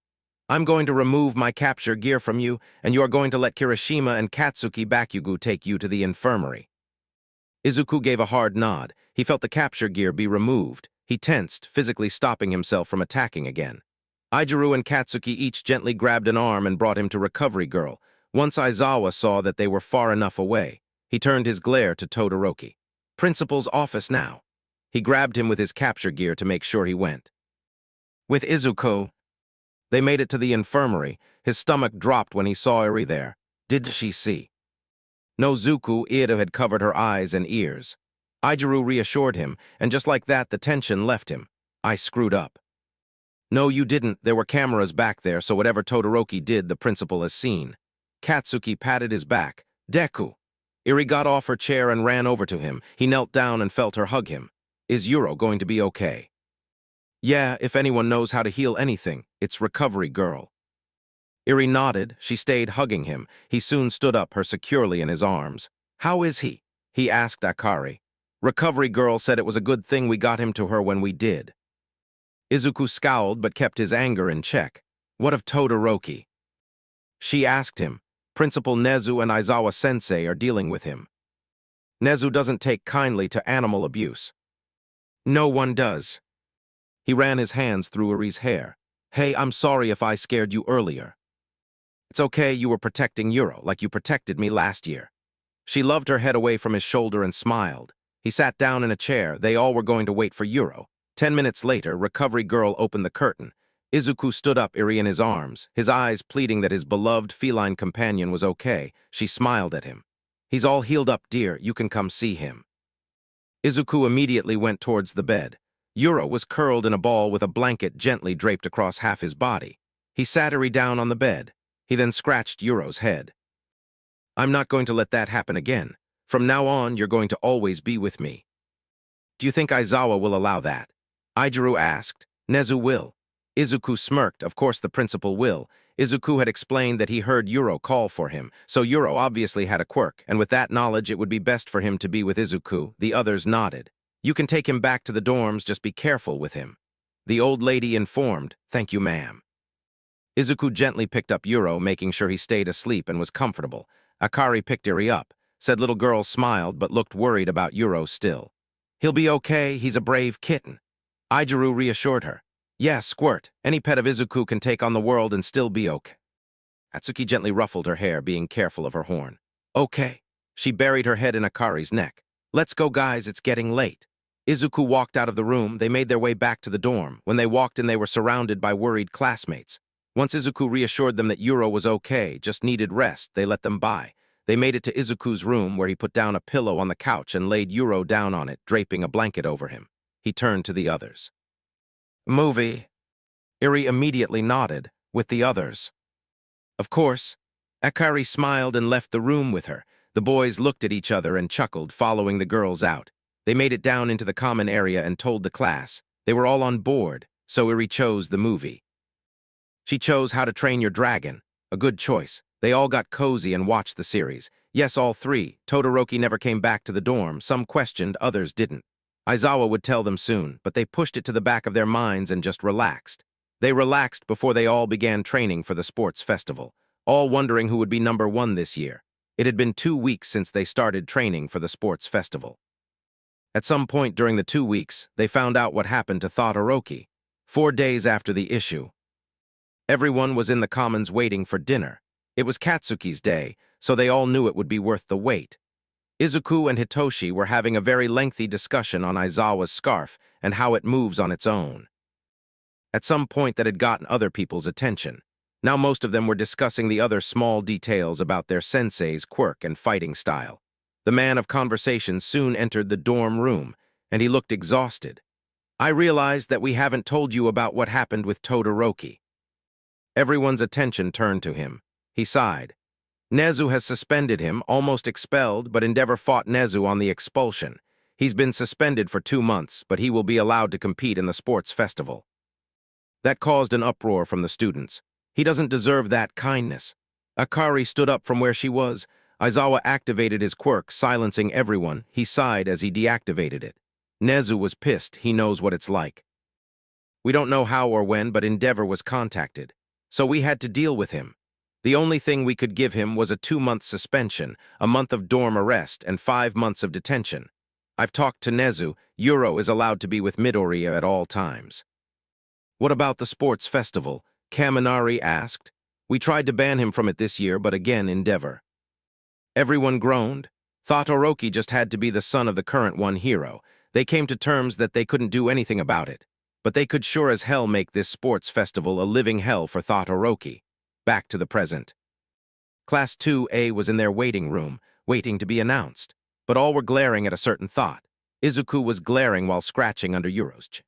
I'm going to remove my capture gear from you, and you are going to let Kirishima and Katsuki Bakugo take you to the infirmary. Izuku gave a hard nod. He felt the capture gear be removed. He tensed, physically stopping himself from attacking again. Aijuru and Katsuki each gently grabbed an arm and brought him to Recovery Girl. Once Aizawa saw that they were far enough away, he turned his glare to Todoroki. Principal's office now. He grabbed him with his capture gear to make sure he went. With Izuku, they made it to the infirmary. His stomach dropped when he saw Eri there. Did she see? No, Zuku, Ida had covered her eyes and ears. Aijuru reassured him, and just like that, the tension left him. I screwed up. No, you didn't. There were cameras back there, so whatever Todoroki did, the principal has seen. Katsuki patted his back. Deku. Eri got off her chair and ran over to him. He knelt down and felt her hug him. Is Euro going to be okay? Yeah, if anyone knows how to heal anything, it's Recovery Girl. Eri nodded. She stayed hugging him. He soon stood up, her securely in his arms. How is he? He asked Akari. Recovery Girl said it was a good thing we got him to her when we did. Izuku scowled but kept his anger in check. What of Todoroki? She asked him. Principal Nezu and Aizawa-sensei are dealing with him. Nezu doesn't take kindly to animal abuse. No one does. He ran his hands through Eri's hair. Hey, I'm sorry if I scared you earlier. It's okay, you were protecting Euro like you protected me last year. She loved her head away from his shoulder and smiled. He sat down in a chair. They all were going to wait for Euro. 10 minutes later, Recovery Girl opened the curtain. Izuku stood up, Eri in his arms, his eyes pleading that his beloved feline companion was okay. She smiled at him. He's all healed up, dear. You can come see him. Izuku immediately went towards the bed. Euro was curled in a ball with a blanket gently draped across half his body. He sat Eri down on the bed. He then scratched Euro's head. I'm not going to let that happen again. From now on, you're going to always be with me. Do you think Aizawa will allow that? Aijuru asked. Nezu will. Izuku smirked. Of course the principal will. Izuku had explained that he heard Euro call for him, so Euro obviously had a quirk, and with that knowledge it would be best for him to be with Izuku. The others nodded. You can take him back to the dorms, just be careful with him. The old lady informed. Thank you, ma'am. Izuku gently picked up Euro, making sure he stayed asleep and was comfortable. Akari picked Eri up. Said little girl smiled but looked worried about Euro still. He'll be okay, he's a brave kitten. Aijuru reassured her. Yeah, Squirt, any pet of Izuku can take on the world and still be okay. Atsuki gently ruffled her hair, being careful of her horn. Okay. She buried her head in Akari's neck. Let's go, guys, it's getting late. Izuku walked out of the room. They made their way back to the dorm. When they walked in, they were surrounded by worried classmates. Once Izuku reassured them that Yuro was okay, just needed rest, they let them by. They made it to Izuku's room where he put down a pillow on the couch and laid Yuro down on it, draping a blanket over him. He turned to the others. Movie. Iri immediately nodded, with the others. Of course. Akari smiled and left the room with her. The boys looked at each other and chuckled, following the girls out. They made it down into the common area and told the class. They were all on board, so Iri chose the movie. She chose How to Train Your Dragon. A good choice. They all got cozy and watched the series. Yes, all three. Todoroki never came back to the dorm. Some questioned, others didn't. Aizawa would tell them soon, but they pushed it to the back of their minds and just relaxed. They relaxed before they all began training for the sports festival, all wondering who would be number one this year. It had been 2 weeks since they started training for the sports festival. At some point during the 2 weeks, they found out what happened to Todoroki. 4 days after the issue, everyone was in the commons waiting for dinner. It was Katsuki's day, so they all knew it would be worth the wait. Izuku and Hitoshi were having a very lengthy discussion on Aizawa's scarf and how it moves on its own. At some point that had gotten other people's attention. Now most of them were discussing the other small details about their sensei's quirk and fighting style. The man of conversation soon entered the dorm room, and he looked exhausted. I realized that we haven't told you about what happened with Todoroki. Everyone's attention turned to him. He sighed. Nezu has suspended him, almost expelled, but Endeavor fought Nezu on the expulsion. He's been suspended for 2 months, but he will be allowed to compete in the sports festival. That caused an uproar from the students. He doesn't deserve that kindness. Akari stood up from where she was. Aizawa activated his quirk, silencing everyone. He sighed as he deactivated it. Nezu was pissed. He knows what it's like. We don't know how or when, but Endeavor was contacted. So we had to deal with him. The only thing we could give him was a 2-month suspension, a month of dorm arrest, and 5 months of detention. I've talked to Nezu. Yuro is allowed to be with Midoriya at all times. What about the sports festival? Kaminari asked. We tried to ban him from it this year, but again Endeavor. Everyone groaned. Todoroki just had to be the son of the current one hero. They came to terms that they couldn't do anything about it. But they could sure as hell make this sports festival a living hell for Todoroki. Back to the present. Class 2A was in their waiting room, waiting to be announced. But all were glaring at a certain thought. Izuku was glaring while scratching under Yuro's chin.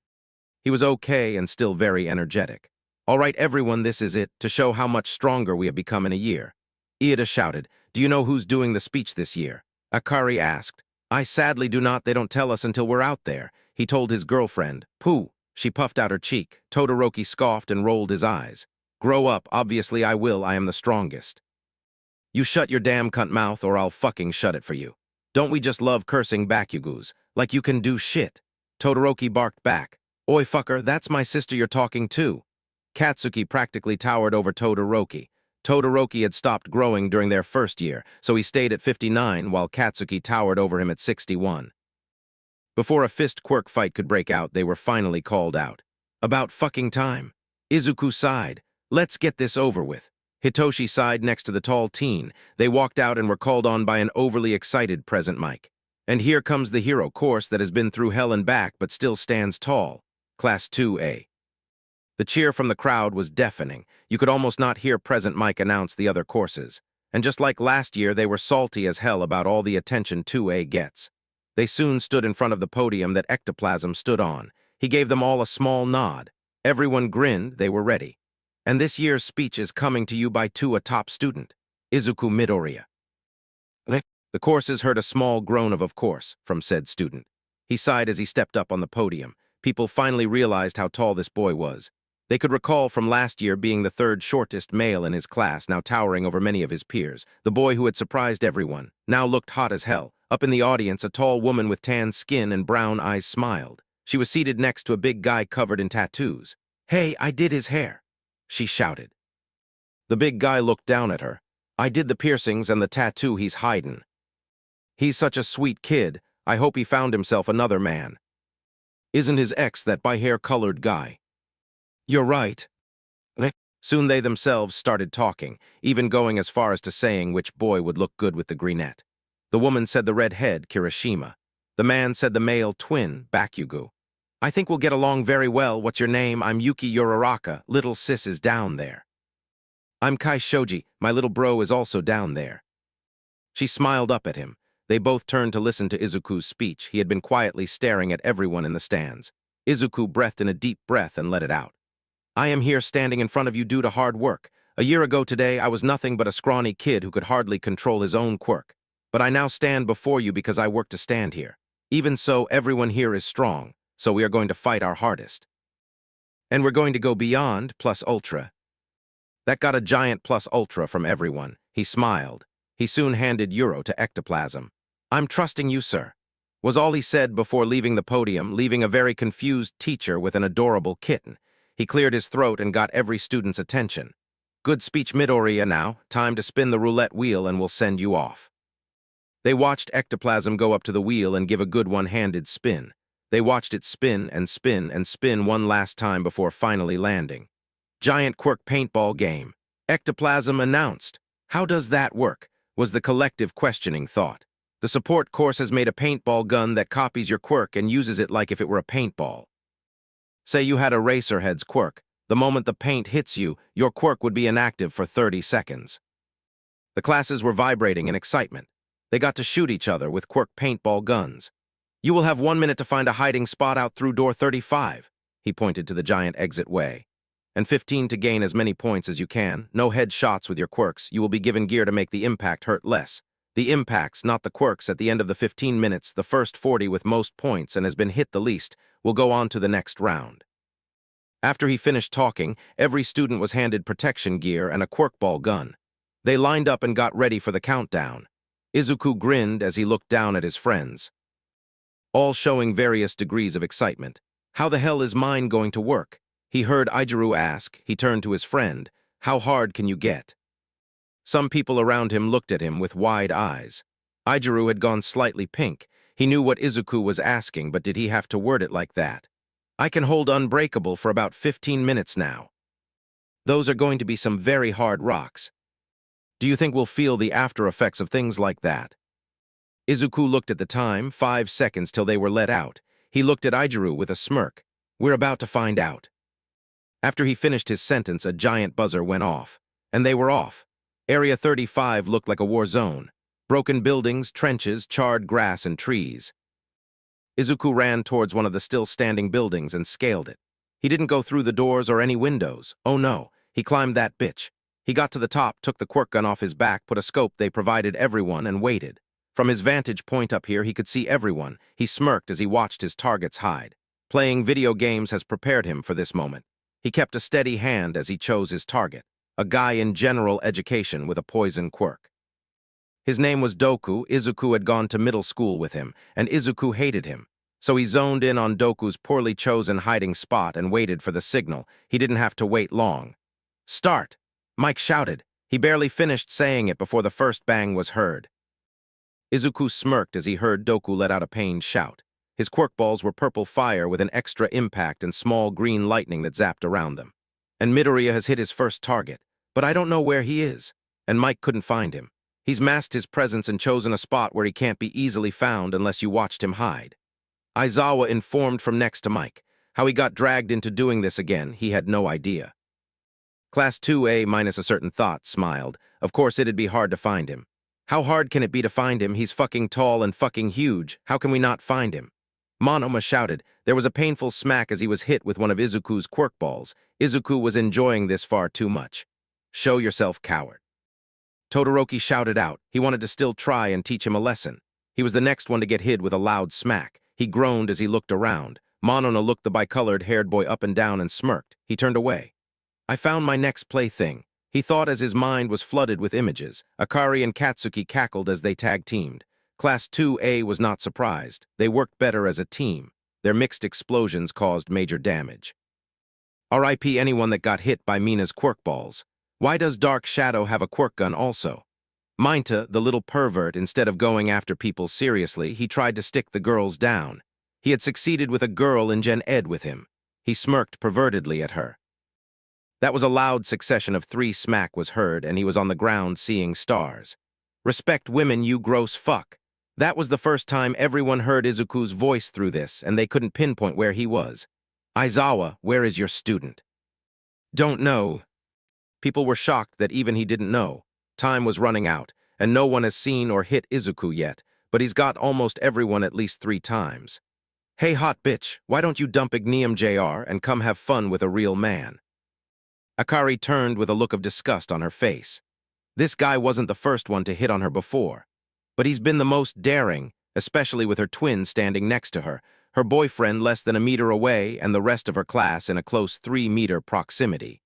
He was okay and still very energetic. All right, everyone, this is it, to show how much stronger we have become in a year. Iida shouted, do you know who's doing the speech this year? Akari asked. I sadly do not. They don't tell us until we're out there. He told his girlfriend. Pooh. She puffed out her cheek. Todoroki scoffed and rolled his eyes. Grow up, obviously I will, I am the strongest. You shut your damn cunt mouth or I'll fucking shut it for you. Don't we just love cursing Bakugus, like you can do shit? Todoroki barked back. Oi fucker, that's my sister you're talking to. Katsuki practically towered over Todoroki. Todoroki had stopped growing during their first year, so he stayed at 59 while Katsuki towered over him at 61. Before a fist quirk fight could break out, they were finally called out. About fucking time. Izuku sighed. Let's get this over with. Hitoshi sighed next to the tall teen. They walked out and were called on by an overly excited present mic. And here comes the hero course that has been through hell and back but still stands tall. Class 2A. The cheer from the crowd was deafening. You could almost not hear present mic announce the other courses. And just like last year, they were salty as hell about all the attention 2A gets. They soon stood in front of the podium that Ectoplasm stood on. He gave them all a small nod. Everyone grinned. They were ready. And this year's speech is coming to you by a top student, Izuku Midoriya. The courses heard a small groan of course, from said student. He sighed as he stepped up on the podium. People finally realized how tall this boy was. They could recall from last year being the third shortest male in his class, now towering over many of his peers. The boy who had surprised everyone now looked hot as hell. Up in the audience, a tall woman with tan skin and brown eyes smiled. She was seated next to a big guy covered in tattoos. Hey, I did his hair, she shouted. The big guy looked down at her. I did the piercings and the tattoo he's hidin'. He's such a sweet kid. I hope he found himself another man. Isn't his ex that hair-colored guy? You're right. Soon they themselves started talking, even going as far as to saying which boy would look good with the greenette. The woman said the red head, Kirishima. The man said the male twin, Bakugo. I think we'll get along very well. What's your name? I'm Yuki Uraraka. Little sis is down there. I'm Kai Shoji, my little bro is also down there. She smiled up at him. They both turned to listen to Izuku's speech. He had been quietly staring at everyone in the stands. Izuku breathed in a deep breath and let it out. I am here standing in front of you due to hard work. A year ago today, I was nothing but a scrawny kid who could hardly control his own quirk. But I now stand before you because I work to stand here. Even so, everyone here is strong, so we are going to fight our hardest. And we're going to go beyond plus ultra. That got a giant plus ultra from everyone. He smiled. He soon handed Euro to Ectoplasm. I'm trusting you, sir, was all he said before leaving the podium, leaving a very confused teacher with an adorable kitten. He cleared his throat and got every student's attention. Good speech, Midoriya, now. Time to spin the roulette wheel and we'll send you off. They watched Ectoplasm go up to the wheel and give a good one-handed spin. They watched it spin and spin and spin one last time before finally landing. Giant quirk paintball game. Ectoplasm announced. How does that work? Was the collective questioning thought. The support course has made a paintball gun that copies your quirk and uses it like if it were a paintball. Say you had a Racerhead's quirk. The moment the paint hits you, your quirk would be inactive for 30 seconds. The classes were vibrating in excitement. They got to shoot each other with quirk paintball guns. You will have 1 minute to find a hiding spot out through door 35, he pointed to the giant exit way. And 15 to gain as many points as you can. No head shots with your quirks. You will be given gear to make the impact hurt less. The impacts, not the quirks, at the end of the 15 minutes, the first 40 with most points and has been hit the least, will go on to the next round. After he finished talking, every student was handed protection gear and a quirk ball gun. They lined up and got ready for the countdown. Izuku grinned as he looked down at his friends, all showing various degrees of excitement. How the hell is mine going to work? He heard Ijiru ask. He turned to his friend. How hard can you get? Some people around him looked at him with wide eyes. Ijiru had gone slightly pink. He knew what Izuku was asking, but did he have to word it like that? I can hold Unbreakable for about 15 minutes now. Those are going to be some very hard rocks. Do you think we'll feel the after effects of things like that? Izuku looked at the time, 5 seconds till they were let out. He looked at Ijiru with a smirk. We're about to find out. After he finished his sentence, a giant buzzer went off. And they were off. Area 35 looked like a war zone. Broken buildings, trenches, charred grass, and trees. Izuku ran towards one of the still-standing buildings and scaled it. He didn't go through the doors or any windows. Oh no, he climbed that bitch. He got to the top, took the quirk gun off his back, put a scope they provided everyone, and waited. From his vantage point up here, he could see everyone. He smirked as he watched his targets hide. Playing video games has prepared him for this moment. He kept a steady hand as he chose his target, a guy in general education with a poison quirk. His name was Deku. Izuku had gone to middle school with him, and Izuku hated him. So he zoned in on Doku's poorly chosen hiding spot and waited for the signal. He didn't have to wait long. Start! Mike shouted. He barely finished saying it before the first bang was heard. Izuku smirked as he heard Deku let out a pained shout. His quirk balls were purple fire with an extra impact and small green lightning that zapped around them. And Midoriya has hit his first target, but I don't know where he is. And Mike couldn't find him. He's masked his presence and chosen a spot where he can't be easily found unless you watched him hide. Aizawa informed from next to Mike. How he got dragged into doing this again, he had no idea. Class 2A minus a certain thought smiled. Of course it'd be hard to find him. How hard can it be to find him? He's fucking tall and fucking huge. How can we not find him? Monoma shouted. There was a painful smack as he was hit with one of Izuku's quirk balls. Izuku was enjoying this far too much. Show yourself, coward. Todoroki shouted out. He wanted to still try and teach him a lesson. He was the next one to get hit with a loud smack. He groaned as he looked around. Monona looked the bicolored-haired boy up and down and smirked. He turned away. I found my next plaything. He thought as his mind was flooded with images. Akari and Katsuki cackled as they tag-teamed. Class 2A was not surprised. They worked better as a team. Their mixed explosions caused major damage. R.I.P. anyone that got hit by Mina's quirk balls. Why does Dark Shadow have a quirk gun also? Minta, the little pervert, instead of going after people seriously, he tried to stick the girls down. He had succeeded with a girl in Gen Ed with him. He smirked pervertedly at her. That was a loud succession of 3 smack was heard, and he was on the ground seeing stars. Respect women, you gross fuck. That was the first time everyone heard Izuku's voice through this, and they couldn't pinpoint where he was. Aizawa, where is your student? Don't know. People were shocked that even he didn't know. Time was running out, and no one has seen or hit Izuku yet, but he's got almost everyone at least 3 times. Hey hot bitch, why don't you dump Ignium JR and come have fun with a real man? Akari turned with a look of disgust on her face. This guy wasn't the first one to hit on her before, but he's been the most daring, especially with her twin standing next to her boyfriend less than a meter away, and the rest of her class in a close 3-meter proximity.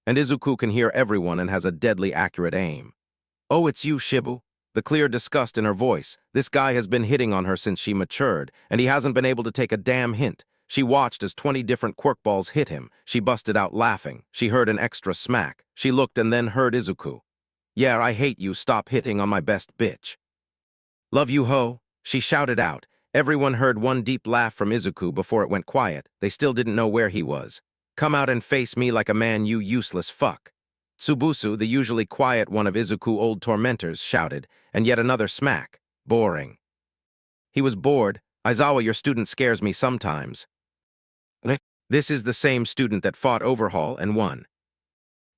And Izuku can hear everyone and has a deadly accurate aim. Oh, it's you, Shibu? The clear disgust in her voice. This guy has been hitting on her since she matured, and he hasn't been able to take a damn hint. She watched as 20 different quirk balls hit him. She busted out laughing. She heard an extra smack. She looked and then heard Izuku. Yeah, I hate you. Stop hitting on my best bitch. Love you, ho. She shouted out. Everyone heard one deep laugh from Izuku before it went quiet. They still didn't know where he was. Come out and face me like a man, you useless fuck. Tsubusu, the usually quiet one of Izuku old tormentors, shouted, and yet another smack. Boring. He was bored. Aizawa, your student scares me sometimes. This is the same student that fought Overhaul and won.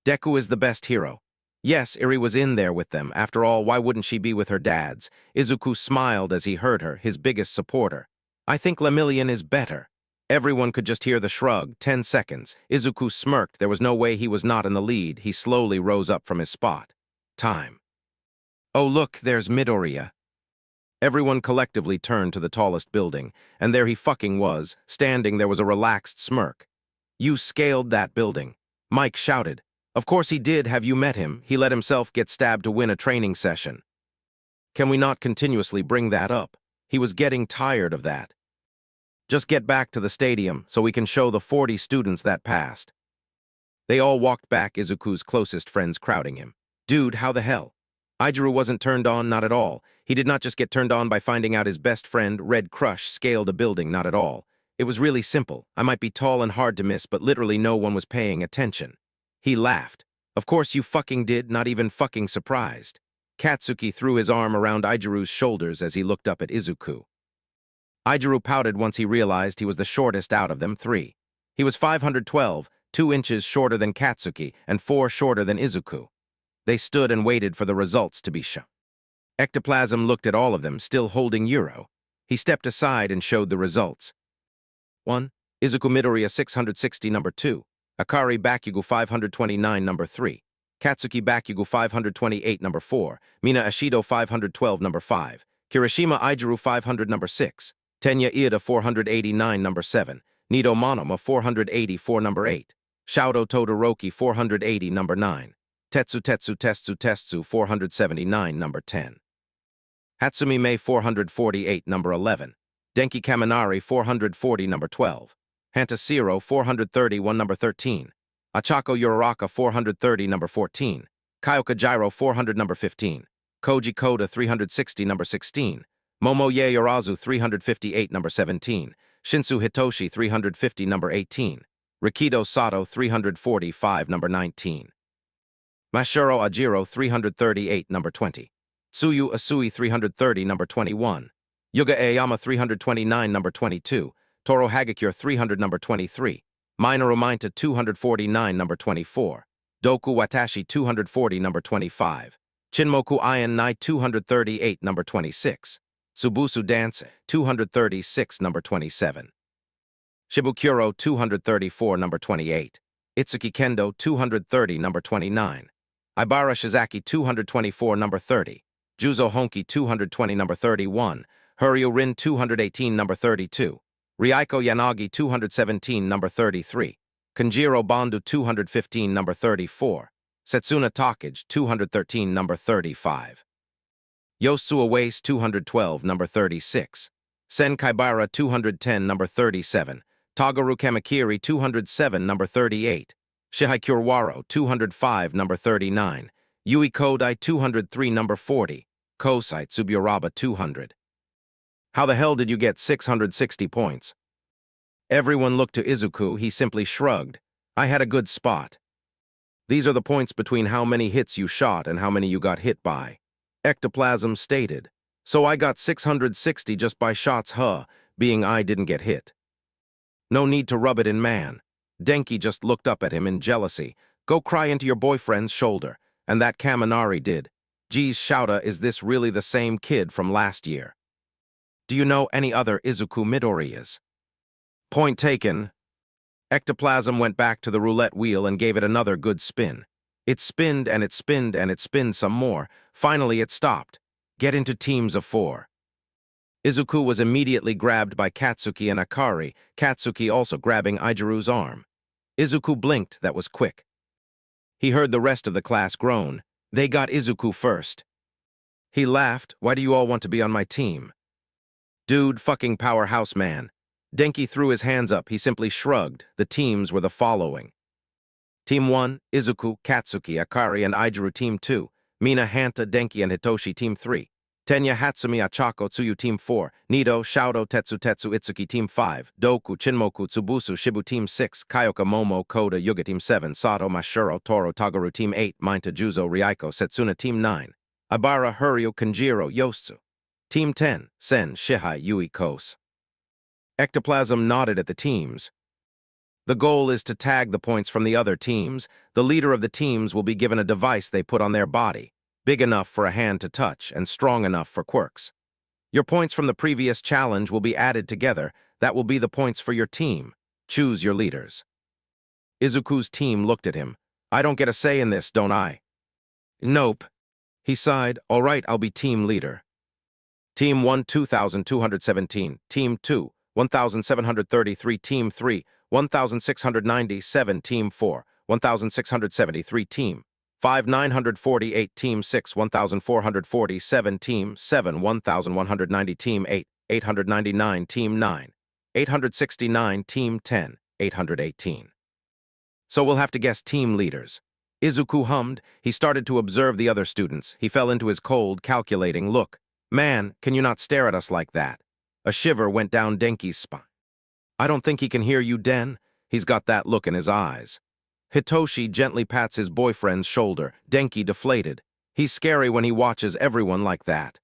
Deku is the best hero. Yes, Iri was in there with them. After all, why wouldn't she be with her dads? Izuku smiled as he heard her, his biggest supporter. I think Lemillion is better. Everyone could just hear the shrug. 10 seconds. Izuku smirked. There was no way he was not in the lead. He slowly rose up from his spot. Time. Oh, look, there's Midoriya. Everyone collectively turned to the tallest building, and there he fucking was. Standing, there was a relaxed smirk. You scaled that building. Mike shouted. Of course he did. Have you met him? He let himself get stabbed to win a training session. Can we not continuously bring that up? He was getting tired of that. Just get back to the stadium so we can show the 40 students that passed. They all walked back, Izuku's closest friends crowding him. Dude, how the hell? Aijuru wasn't turned on, not at all. He did not just get turned on by finding out his best friend, Red Crush, scaled a building, not at all. It was really simple. I might be tall and hard to miss, but literally no one was paying attention. He laughed. Of course you fucking did, not even fucking surprised. Katsuki threw his arm around Aijuru's shoulders as he looked up at Izuku. Aijuru pouted once he realized he was the shortest out of them 3. He was 512, 2 inches shorter than Katsuki, and 4 shorter than Izuku. They stood and waited for the results to be shown. Ectoplasm looked at all of them, still holding Euro. He stepped aside and showed the results. 1. Izuku Midoriya 660 number 2. Akari Bakugo 529 number 3. Katsuki Bakugo 528 number 4. Mina Ashido 512 number 5. Kirishima Aijuru 500 number 6. Tenya Iida 489 number 7. Nido Monoma 484 number 8. Shouto Todoroki 480 number 9. Tetsu 479 number 10. Hatsumi Mei 448 number 11. Denki Kaminari 440 number 12. Hantasiro 431 number 13. Achako Uraraka 430 number 14. Kyoka Gyro 400 number 15. Koji Koda 360 number 16. Momoye Yarazu 358 number 17. Shinsu Hitoshi 350 number 18. Rikido Sato 345 number 19. Mashiro Ajiro 338 number 20. Tsuyu Asui 330 number 21. Yuga Aoyama 329 number 22. Toro Hagakure 300 number 23. Minoru Mainta 249 number 24. Doku Watashi 240 number 25. Chinmoku Ian Nai 238 number 26. Tsubusu Dance 236 number 27. Shibukuro 234 number 28. Itsuki Kendo 230 number 29. Ibara Shizaki 224 number 30. Juzo Honki 220 number 31. Huryu Rin 218 number 32. Ryaiko Yanagi 217 number 33. Kanjiro Bandu 215 number 34. Setsuna Takage 213 number 35. Yosua Waste 212 number 36. Sen Kaibara 210 number 37. Tagaru Kamakiri 207 number 38. Shihai Kurwaro 205 number 39. Yui Kodai 203 number 40. Kosai Tsuburaba 200. How the hell did you get 660 points? Everyone looked to Izuku. He simply shrugged. I had a good spot. These are the points between how many hits you shot and how many you got hit by. Ectoplasm stated. So I got 660 just by shots, being I didn't get hit. No need to rub it in, man. Denki just looked up at him in jealousy. Go cry into your boyfriend's shoulder. And that Kaminari did. Geez, Shouta, is this really the same kid from last year? Do you know any other Izuku Midoriyas? Point taken. Ectoplasm went back to the roulette wheel and gave it another good spin. It spinned and it spinned and it spinned some more. Finally, it stopped. Get into teams of 4. Izuku was immediately grabbed by Katsuki and Akari, Katsuki also grabbing Ijiru's arm. Izuku blinked, that was quick. He heard the rest of the class groan. They got Izuku first. He laughed, why do you all want to be on my team? Dude, fucking powerhouse man. Denki threw his hands up, he simply shrugged. The teams were the following. Team 1, Izuku, Katsuki, Akari, and Ijiru. Team 2, Mina, Hanta, Denki, and Hitoshi. Team 3, Tenya, Hatsumi, Achako, Tsuyu. Team 4, Nido, Shouto, Tetsu, Itsuki. Team 5, Doku, Chinmoku, Tsubusu, Shibu. Team 6, Kyoka, Momo, Koda, Yuga. Team 7, Sato, Mashiro, Toro, Tagaru. Team 8, Mainta, Juzo, Ryaiko, Setsuna. Team 9, Abara, Huryu, Kanjiro, Yosutsu. Team 10, Sen, Shihai, Yui, Kose. Ectoplasm nodded at the teams. The goal is to tag the points from the other teams. The leader of the teams will be given a device they put on their body, big enough for a hand to touch and strong enough for quirks. Your points from the previous challenge will be added together. That will be the points for your team. Choose your leaders. Izuku's team looked at him. I don't get a say in this, don't I? Nope. He sighed. All right, I'll be team leader. Team 1, 2,217. Team 2, 1,733. Team 3, 1,697. Team 4, 1,673. Team 5, 948. Team 6, 1,447. Team 7, 1,190. Team 8, 899. Team 9, 869. Team 10, 818. So we'll have to guess team leaders. Izuku hummed. He started to observe the other students. He fell into his cold, calculating look. Man, can you not stare at us like that? A shiver went down Denki's spine. I don't think he can hear you, Den. He's got that look in his eyes. Hitoshi gently pats his boyfriend's shoulder. Denki deflated. He's scary when he watches everyone like that.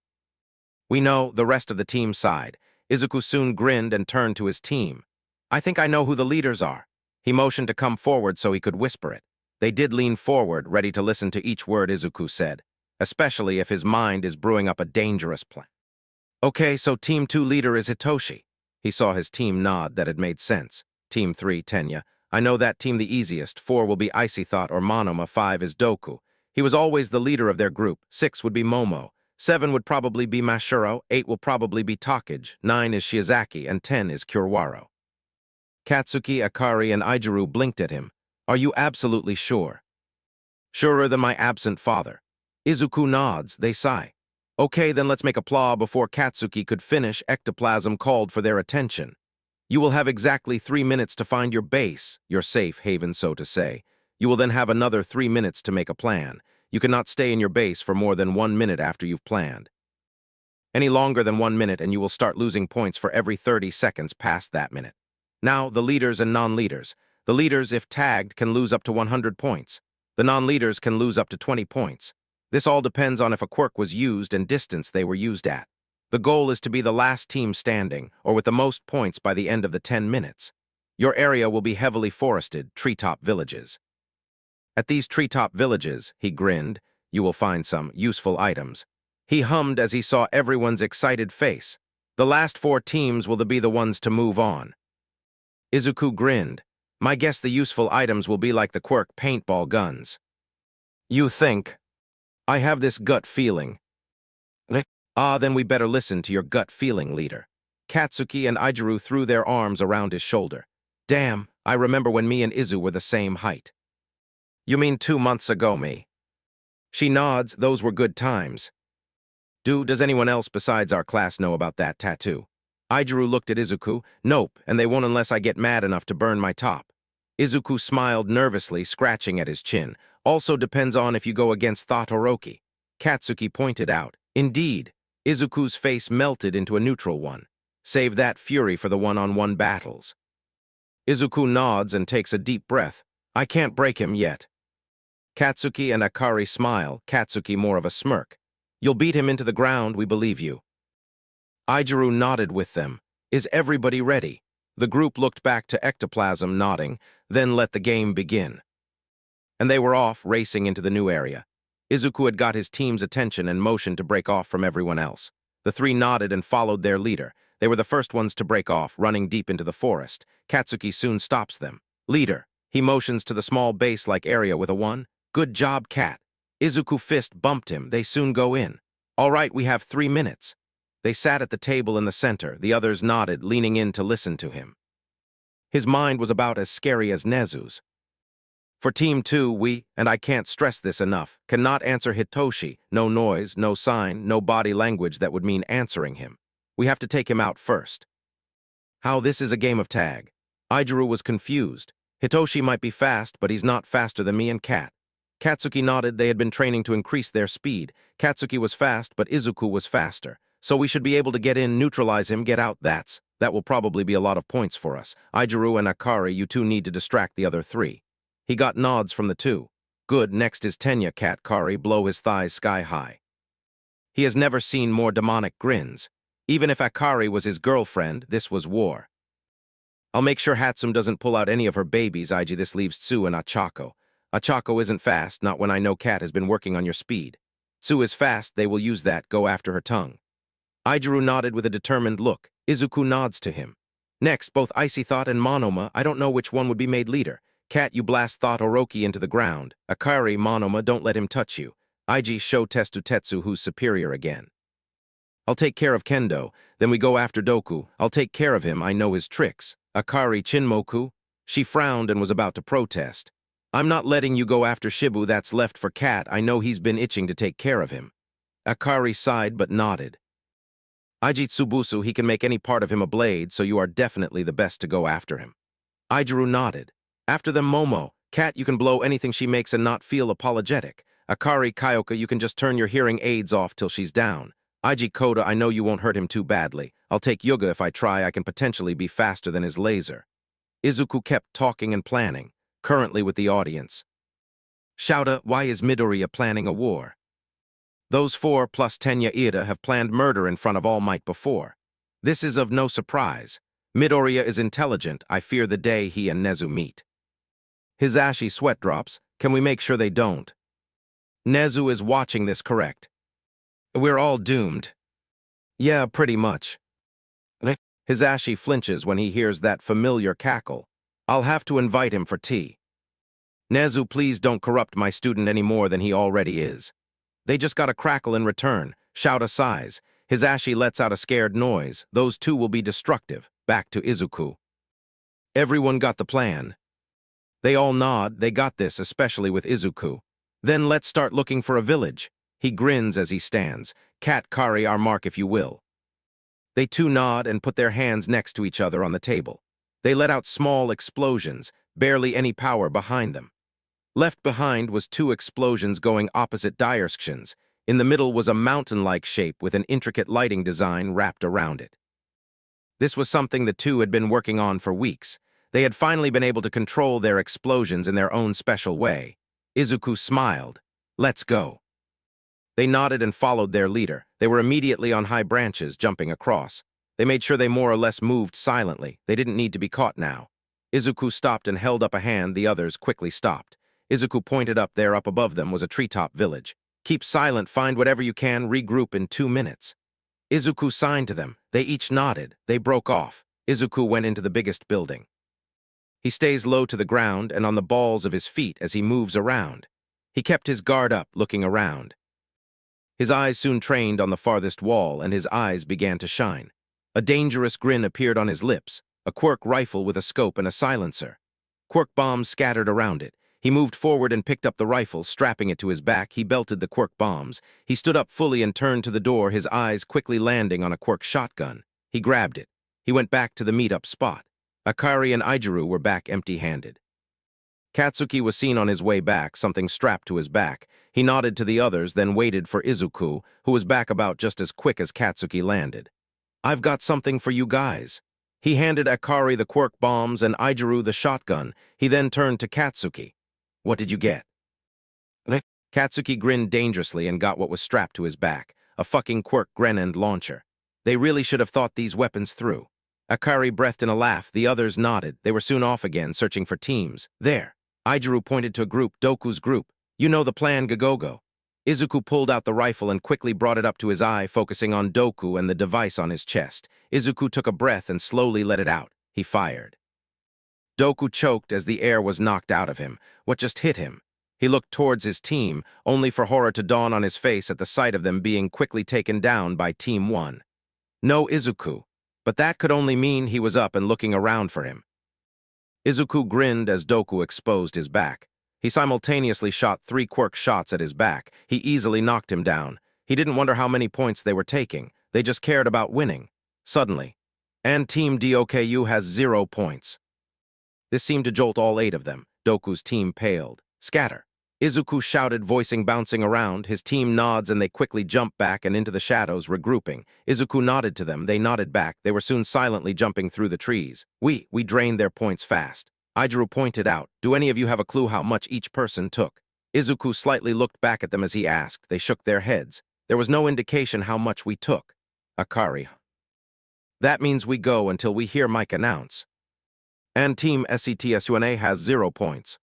We know, the rest of the team sighed. Izuku soon grinned and turned to his team. I think I know who the leaders are. He motioned to come forward so he could whisper it. They did lean forward, ready to listen to each word Izuku said, especially if his mind is brewing up a dangerous plan. Okay, so Team 2 leader is Hitoshi. He saw his team nod, that had made sense. Team 3, Tenya. I know that team the easiest. 4 will be Icy Thought or Monoma. 5 is Doku. He was always the leader of their group. 6 would be Momo. 7 would probably be Mashiro. 8 will probably be Takage. 9 is Shiozaki, and 10 is Kurwaro. Katsuki, Akari, and Ijiru blinked at him. Are you absolutely sure? Surer than my absent father. Izuku nods, they sigh. Okay, then let's make a plow. Before Katsuki could finish, Ectoplasm called for their attention. You will have exactly 3 minutes to find your base, your safe haven, so to say. You will then have another 3 minutes to make a plan. You cannot stay in your base for more than 1 minute after you've planned. Any longer than 1 minute and you will start losing points for every 30 seconds past that minute. Now, the leaders and non-leaders. The leaders, if tagged, can lose up to 100 points. The non-leaders can lose up to 20 points. This all depends on if a quirk was used and distance they were used at. The goal is to be the last team standing, or with the most points by the end of the 10 minutes. Your area will be heavily forested, treetop villages. At these treetop villages, he grinned, you will find some useful items. He hummed as he saw everyone's excited face. The last 4 teams will be the ones to move on. Izuku grinned. My guess the useful items will be like the quirk paintball guns. You think? I have this gut feeling. Then we better listen to your gut feeling, leader. Katsuki and Ijiru threw their arms around his shoulder. Damn, I remember when me and Izu were the same height. You mean 2 months ago, me? She nods, those were good times. Does anyone else besides our class know about that tattoo? Ijiru looked at Izuku. Nope, and they won't unless I get mad enough to burn my top. Izuku smiled nervously, scratching at his chin. Also depends on if you go against Todoroki. Katsuki pointed out. Indeed, Izuku's face melted into a neutral one. Save that fury for the one-on-one battles. Izuku nods and takes a deep breath. I can't break him yet. Katsuki and Akari smile, Katsuki more of a smirk. You'll beat him into the ground, we believe you. Ijiru nodded with them. Is everybody ready? The group looked back to Ectoplasm, nodding, then let the game begin. and they were off, racing into the new area. Izuku had got his team's attention and motioned to break off from everyone else. The three nodded and followed their leader. They were the first ones to break off, running deep into the forest. Katsuki soon stops them. Leader. He motions to the small base-like area with a 1. Good job, Cat. Izuku fist bumped him. They soon go in. All right, we have 3 minutes. They sat at the table in the center. The others nodded, leaning in to listen to him. His mind was about as scary as Nezu's. For Team 2, we, and I can't stress this enough, cannot answer Hitoshi. No noise, no sign, no body language that would mean answering him. We have to take him out first. How this is a game of tag. Aijuru was confused. Hitoshi might be fast, but he's not faster than me and Kat. Katsuki nodded. They had been training to increase their speed. Katsuki was fast, but Izuku was faster. So we should be able to get in, neutralize him, get out. That will probably be a lot of points for us. Aijuru and Akari, you two need to distract the other 3. He got nods from the 2. Good, next is Tenya. Cat Kari, blow his thighs sky high. He has never seen more demonic grins. Even if Akari was his girlfriend, this was war. I'll make sure Hatsum doesn't pull out any of her babies, Ig. This leaves Tsu and Achako. Achako isn't fast, not when I know Cat has been working on your speed. Tsu is fast, they will use that, go after her tongue. Aijuru nodded with a determined look. Izuku nods to him. Next, both Icy Thought and Monoma, I don't know which one would be made leader. Cat, you blast Thought Orochi into the ground. Akari, Monoma, don't let him touch you. Ig, show Testu Tetsu who's superior again. I'll take care of Kendo, then we go after Doku. I'll take care of him, I know his tricks. Akari, Chinmoku. She frowned and was about to protest. I'm not letting you go after Shibu, that's left for Cat. I know he's been itching to take care of him. Akari sighed but nodded. Ig Tsubusu, he can make any part of him a blade, so you are definitely the best to go after him. Aijuru nodded. After them, Momo. Cat, you can blow anything she makes and not feel apologetic. Akari, Kyoka, you can just turn your hearing aids off till she's down. Ig Koda, I know you won't hurt him too badly. I'll take Yuga if I try. I can potentially be faster than his laser. Izuku kept talking and planning, currently with the audience. Shouta, why is Midoriya planning a war? Those 4 plus Tenya Ida have planned murder in front of All Might before. This is of no surprise. Midoriya is intelligent. I fear the day he and Nezu meet. His ashy sweat drops. Can we make sure they don't? Nezu is watching this, correct? We're all doomed. Yeah, pretty much. His ashy flinches when he hears that familiar cackle. I'll have to invite him for tea. Nezu, please don't corrupt my student any more than he already is. They just got a crackle in return. Shout a sighs. His ashy lets out a scared noise. Those 2 will be destructive. Back to Izuku. Everyone got the plan. They all nod. They got this, especially with Izuku. Then let's start looking for a village. He grins as he stands. Cat Kari, our mark if you will. They 2 nod and put their hands next to each other on the table. They let out small explosions, barely any power behind them. Left behind was 2 explosions going opposite directions. In the middle was a mountain-like shape with an intricate lighting design wrapped around it. This was something the 2 had been working on for weeks. They had finally been able to control their explosions in their own special way. Izuku smiled. Let's go. They nodded and followed their leader. They were immediately on high branches, jumping across. They made sure they more or less moved silently. They didn't need to be caught now. Izuku stopped and held up a hand. The others quickly stopped. Izuku pointed up. There, up above them, was a treetop village. Keep silent, find whatever you can, regroup in 2 minutes. Izuku signed to them. They each nodded. They broke off. Izuku went into the biggest building. He stays low to the ground and on the balls of his feet as he moves around. He kept his guard up, looking around. His eyes soon trained on the farthest wall, and his eyes began to shine. A dangerous grin appeared on his lips, a quirk rifle with a scope and a silencer. Quirk bombs scattered around it. He moved forward and picked up the rifle, strapping it to his back. He belted the quirk bombs. He stood up fully and turned to the door, his eyes quickly landing on a quirk shotgun. He grabbed it. He went back to the meet-up spot. Akari and Aijuru were back empty-handed. Katsuki was seen on his way back, something strapped to his back. He nodded to the others, then waited for Izuku, who was back about just as quick as Katsuki landed. I've got something for you guys. He handed Akari the quirk bombs and Aijuru the shotgun. He then turned to Katsuki. What did you get? Katsuki grinned dangerously and got what was strapped to his back, a fucking quirk grenade launcher. They really should have thought these weapons through. Akari breathed in a laugh. The others nodded. They were soon off again, searching for teams. There. Ijiru pointed to a group, Doku's group. You know the plan, Gagogo. Izuku pulled out the rifle and quickly brought it up to his eye, focusing on Doku and the device on his chest. Izuku took a breath and slowly let it out. He fired. Doku choked as the air was knocked out of him. What just hit him? He looked towards his team, only for horror to dawn on his face at the sight of them being quickly taken down by Team 1. No Izuku, but that could only mean he was up and looking around for him. Izuku grinned as Doku exposed his back. He simultaneously shot 3 quirk shots at his back. He easily knocked him down. He didn't wonder how many points they were taking. They just cared about winning. Suddenly, and Team Doku has 0 points. This seemed to jolt all 8 of them. Doku's team paled. Scatter. Izuku shouted, voicing bouncing around. His team nods and they quickly jump back and into the shadows, regrouping. Izuku nodded to them. They nodded back. They were soon silently jumping through the trees. We drained their points fast. Ijiru pointed out, do any of you have a clue how much each person took? Izuku slightly looked back at them as he asked. They shook their heads. There was no indication how much we took. Akari. That means we go until we hear Mike announce. And Team SETSUNA has 0 points.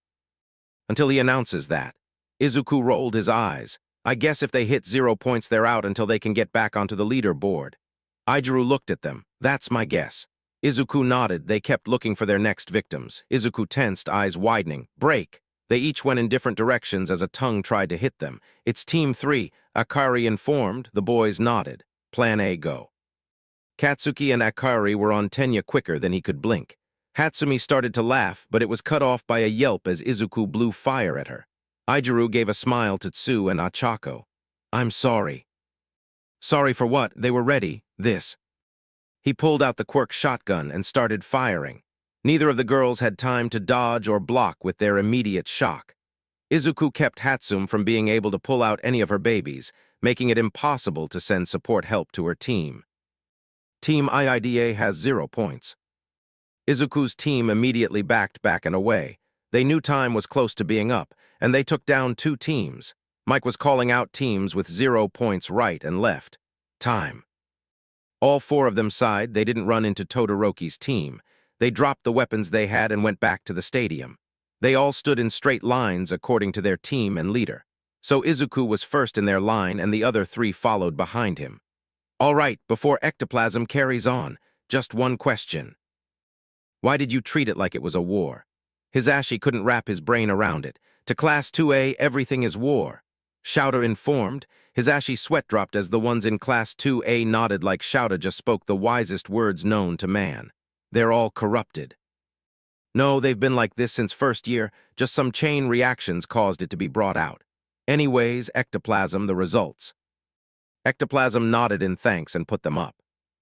Until he announces that. Izuku rolled his eyes. I guess if they hit 0 points, they're out until they can get back onto the leaderboard. Ijiru looked at them. That's my guess. Izuku nodded. They kept looking for their next victims. Izuku tensed, eyes widening. Break. They each went in different directions as a tongue tried to hit them. It's Team 3. Akari informed. The boys nodded. Plan A, go. Katsuki and Akari were on Tenya quicker than he could blink. Hatsumi started to laugh, but it was cut off by a yelp as Izuku blew fire at her. Ijiru gave a smile to Tsu and Achako. I'm sorry. Sorry for what? They were ready. This. He pulled out the quirk shotgun and started firing. Neither of the girls had time to dodge or block with their immediate shock. Izuku kept Hatsum from being able to pull out any of her babies, making it impossible to send support help to her team. Team IIDA has 0 points. Izuku's team immediately backed back and away. They knew time was close to being up, and they took down 2 teams. Mike was calling out teams with 0 points right and left. Time. All 4 of them sighed. They didn't run into Todoroki's team. They dropped the weapons they had and went back to the stadium. They all stood in straight lines according to their team and leader. So Izuku was first in their line and the other 3 followed behind him. All right, before ectoplasm carries on, just one question. Why did you treat it like it was a war? Hisashi couldn't wrap his brain around it. To Class 2A, everything is war. Shouta informed. Hisashi's sweat dropped as the ones in Class 2A nodded like Shouta just spoke the wisest words known to man. They're all corrupted. No, they've been like this since first year, just some chain reactions caused it to be brought out. Anyways, ectoplasm, the results. Ectoplasm nodded in thanks and put them up.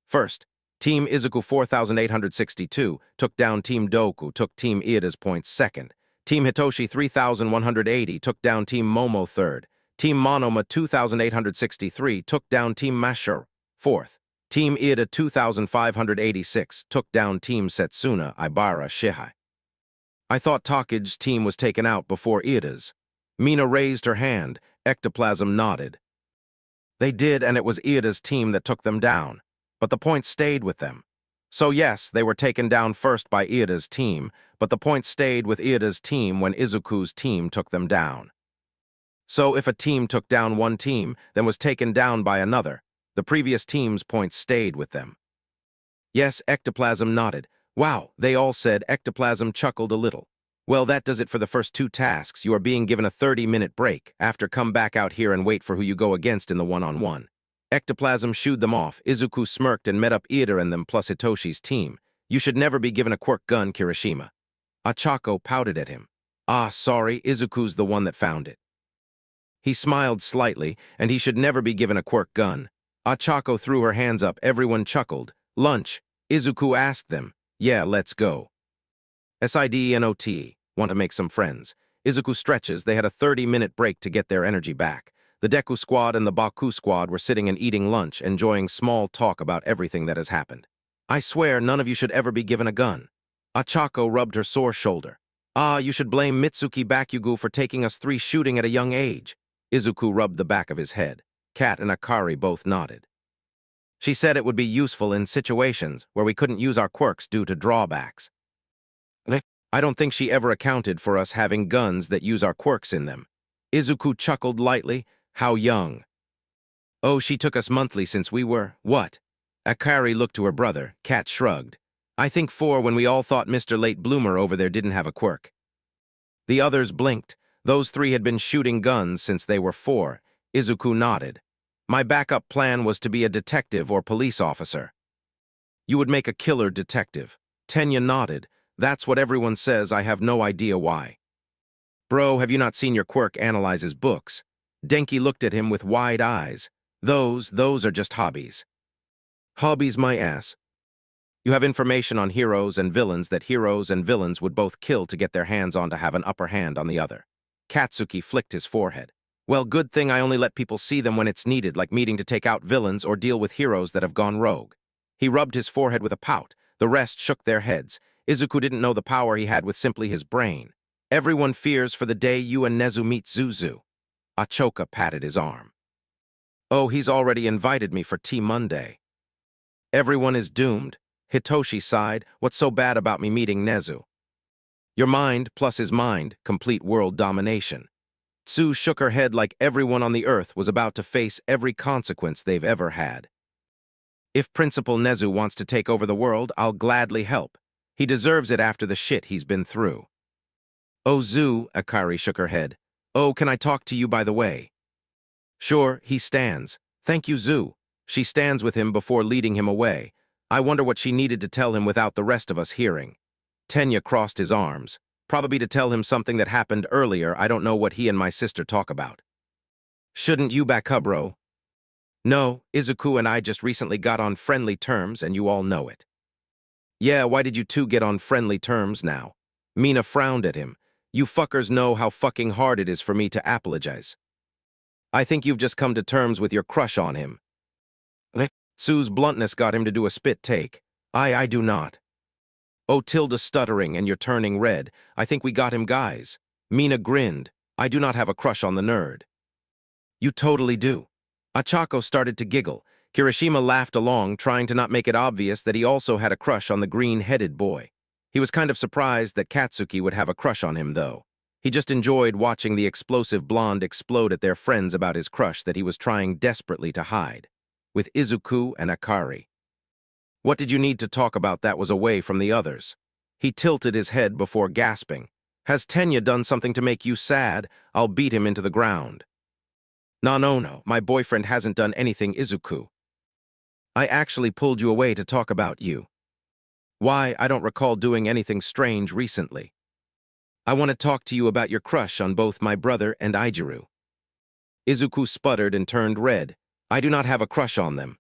First, Team Izuku 4,862 took down Team Doku, took Team Iida's points second. Team Hitoshi 3,180 took down Team Momo third. Team Monoma 2,863 took down Team Mashur fourth. Team Iida 2,586 took down Team Setsuna Ibara Shihai. I thought Takege's team was taken out before Iida's. Mina raised her hand. Ectoplasm nodded. They did, and it was Iida's team that took them down. But the points stayed with them. So yes, they were taken down first by Iida's team, but the points stayed with Iida's team when Izuku's team took them down. So if a team took down one team, then was taken down by another, the previous team's points stayed with them. Yes, Ectoplasm nodded. Wow, they all said. Ectoplasm chuckled a little. Well, that does it for the first 2 tasks. You are being given a 30-minute break. After, come back out here and wait for who you go against in the one-on-one. Ectoplasm shooed them off. Izuku smirked and met up Iida and them plus Hitoshi's team. You should never be given a quirk gun, Kirishima. Achako pouted at him. Ah, sorry, Izuku's the one that found it. He smiled slightly, and he should never be given a quirk gun. Achako threw her hands up. Everyone chuckled. Lunch. Izuku asked them. Yeah, let's go. SIDENOT. Want to make some friends. Izuku stretches. They had a 30-minute break to get their energy back. The Deku squad and the Baku squad were sitting and eating lunch, enjoying small talk about everything that has happened. I swear none of you should ever be given a gun. Achako rubbed her sore shoulder. Ah, you should blame Mitsuki Bakugo for taking us 3 shooting at a young age. Izuku rubbed the back of his head. Kat and Akari both nodded. She said it would be useful in situations where we couldn't use our quirks due to drawbacks. I don't think she ever accounted for us having guns that use our quirks in them. Izuku chuckled lightly. How young? Oh, she took us monthly since we were, what? Akari looked to her brother. Cat shrugged. I think 4 when we all thought Mr. Late Bloomer over there didn't have a quirk. The others blinked. Those 3 had been shooting guns since they were 4. Izuku nodded. My backup plan was to be a detective or police officer. You would make a killer detective. Tenya nodded. That's what everyone says. I have no idea why. Bro, have you not seen your quirk analyze his books? Denki looked at him with wide eyes. Those are just hobbies. Hobbies, my ass. You have information on heroes and villains that heroes and villains would both kill to get their hands on to have an upper hand on the other. Katsuki flicked his forehead. Well, good thing I only let people see them when it's needed, like meeting to take out villains or deal with heroes that have gone rogue. He rubbed his forehead with a pout. The rest shook their heads. Izuku didn't know the power he had with simply his brain. Everyone fears for the day you and Nezu meet Zuzu. Achoka patted his arm. Oh, he's already invited me for Tea Monday. Everyone is doomed. Hitoshi sighed. What's so bad about me meeting Nezu? Your mind plus his mind, complete world domination. Tsu shook her head like everyone on the earth was about to face every consequence they've ever had. If Principal Nezu wants to take over the world, I'll gladly help. He deserves it after the shit he's been through. Oh, Zu, Akari shook her head. Oh, can I talk to you by the way? Sure, he stands. Thank you, Zu. She stands with him before leading him away. I wonder what she needed to tell him without the rest of us hearing. Tenya crossed his arms. Probably to tell him something that happened earlier. I don't know what he and my sister talk about. Shouldn't you back up, bro? No, Izuku and I just recently got on friendly terms and you all know it. Yeah, why did you two get on friendly terms now? Mina frowned at him. You fuckers know how fucking hard it is for me to apologize. I think you've just come to terms with your crush on him. Sue's bluntness got him to do a spit take. I do not. Oh, Tilda stuttering and you're turning red. I think we got him, guys. Mina grinned. I do not have a crush on the nerd. You totally do. Achako started to giggle. Kirishima laughed along, trying to not make it obvious that he also had a crush on the green-headed boy. He was kind of surprised that Katsuki would have a crush on him, though. He just enjoyed watching the explosive blonde explode at their friends about his crush that he was trying desperately to hide. With Izuku and Akari. What did you need to talk about that was away from the others? He tilted his head before gasping. Has Tenya done something to make you sad? I'll beat him into the ground. No, my boyfriend hasn't done anything, Izuku. I actually pulled you away to talk about you. Why, I don't recall doing anything strange recently. I want to talk to you about your crush on both my brother and Ijiru. Izuku sputtered and turned red. I do not have a crush on them.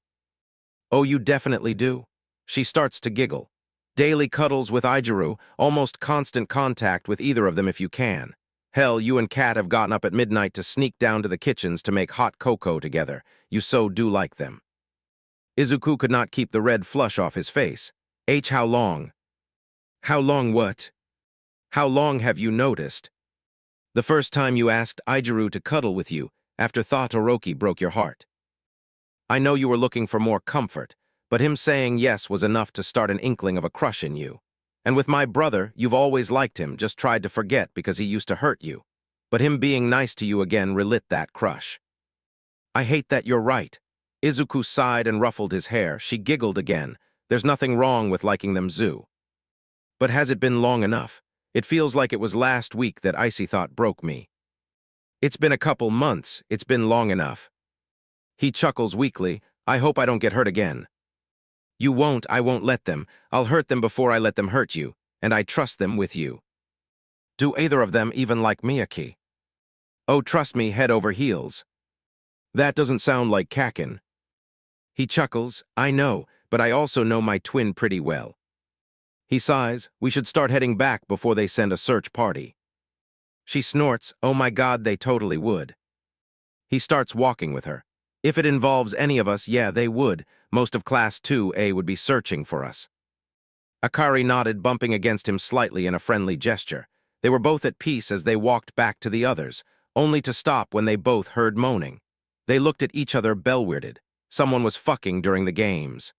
Oh, you definitely do. She starts to giggle. Daily cuddles with Ijiru, almost constant contact with either of them if you can. Hell, you and Kat have gotten up at midnight to sneak down to the kitchens to make hot cocoa together. You so do like them. Izuku could not keep the red flush off his face. How long? How long what? How long have you noticed? The first time you asked Ijiru to cuddle with you, after Todoroki broke your heart. I know you were looking for more comfort, but him saying yes was enough to start an inkling of a crush in you. And with my brother, you've always liked him, just tried to forget because he used to hurt you. But him being nice to you again relit that crush. I hate that you're right. Izuku sighed and ruffled his hair. She giggled again. There's nothing wrong with liking them, Zu. But has it been long enough? It feels like it was last week that Icy thought broke me. It's been a couple months. It's been long enough. He chuckles weakly. I hope I don't get hurt again. You won't, I won't let them. I'll hurt them before I let them hurt you, and I trust them with you. Do either of them even like Miyaki? Oh, trust me, head over heels. That doesn't sound like Kakin. He chuckles. I know, but I also know my twin pretty well. He sighs. We should start heading back before they send a search party. She snorts. Oh my God, they totally would. He starts walking with her. If it involves any of us, yeah, they would. Most of Class 2A would be searching for us. Akari nodded, bumping against him slightly in a friendly gesture. They were both at peace as they walked back to the others, only to stop when they both heard moaning. They looked at each other bell-weirded. Someone was fucking during the games.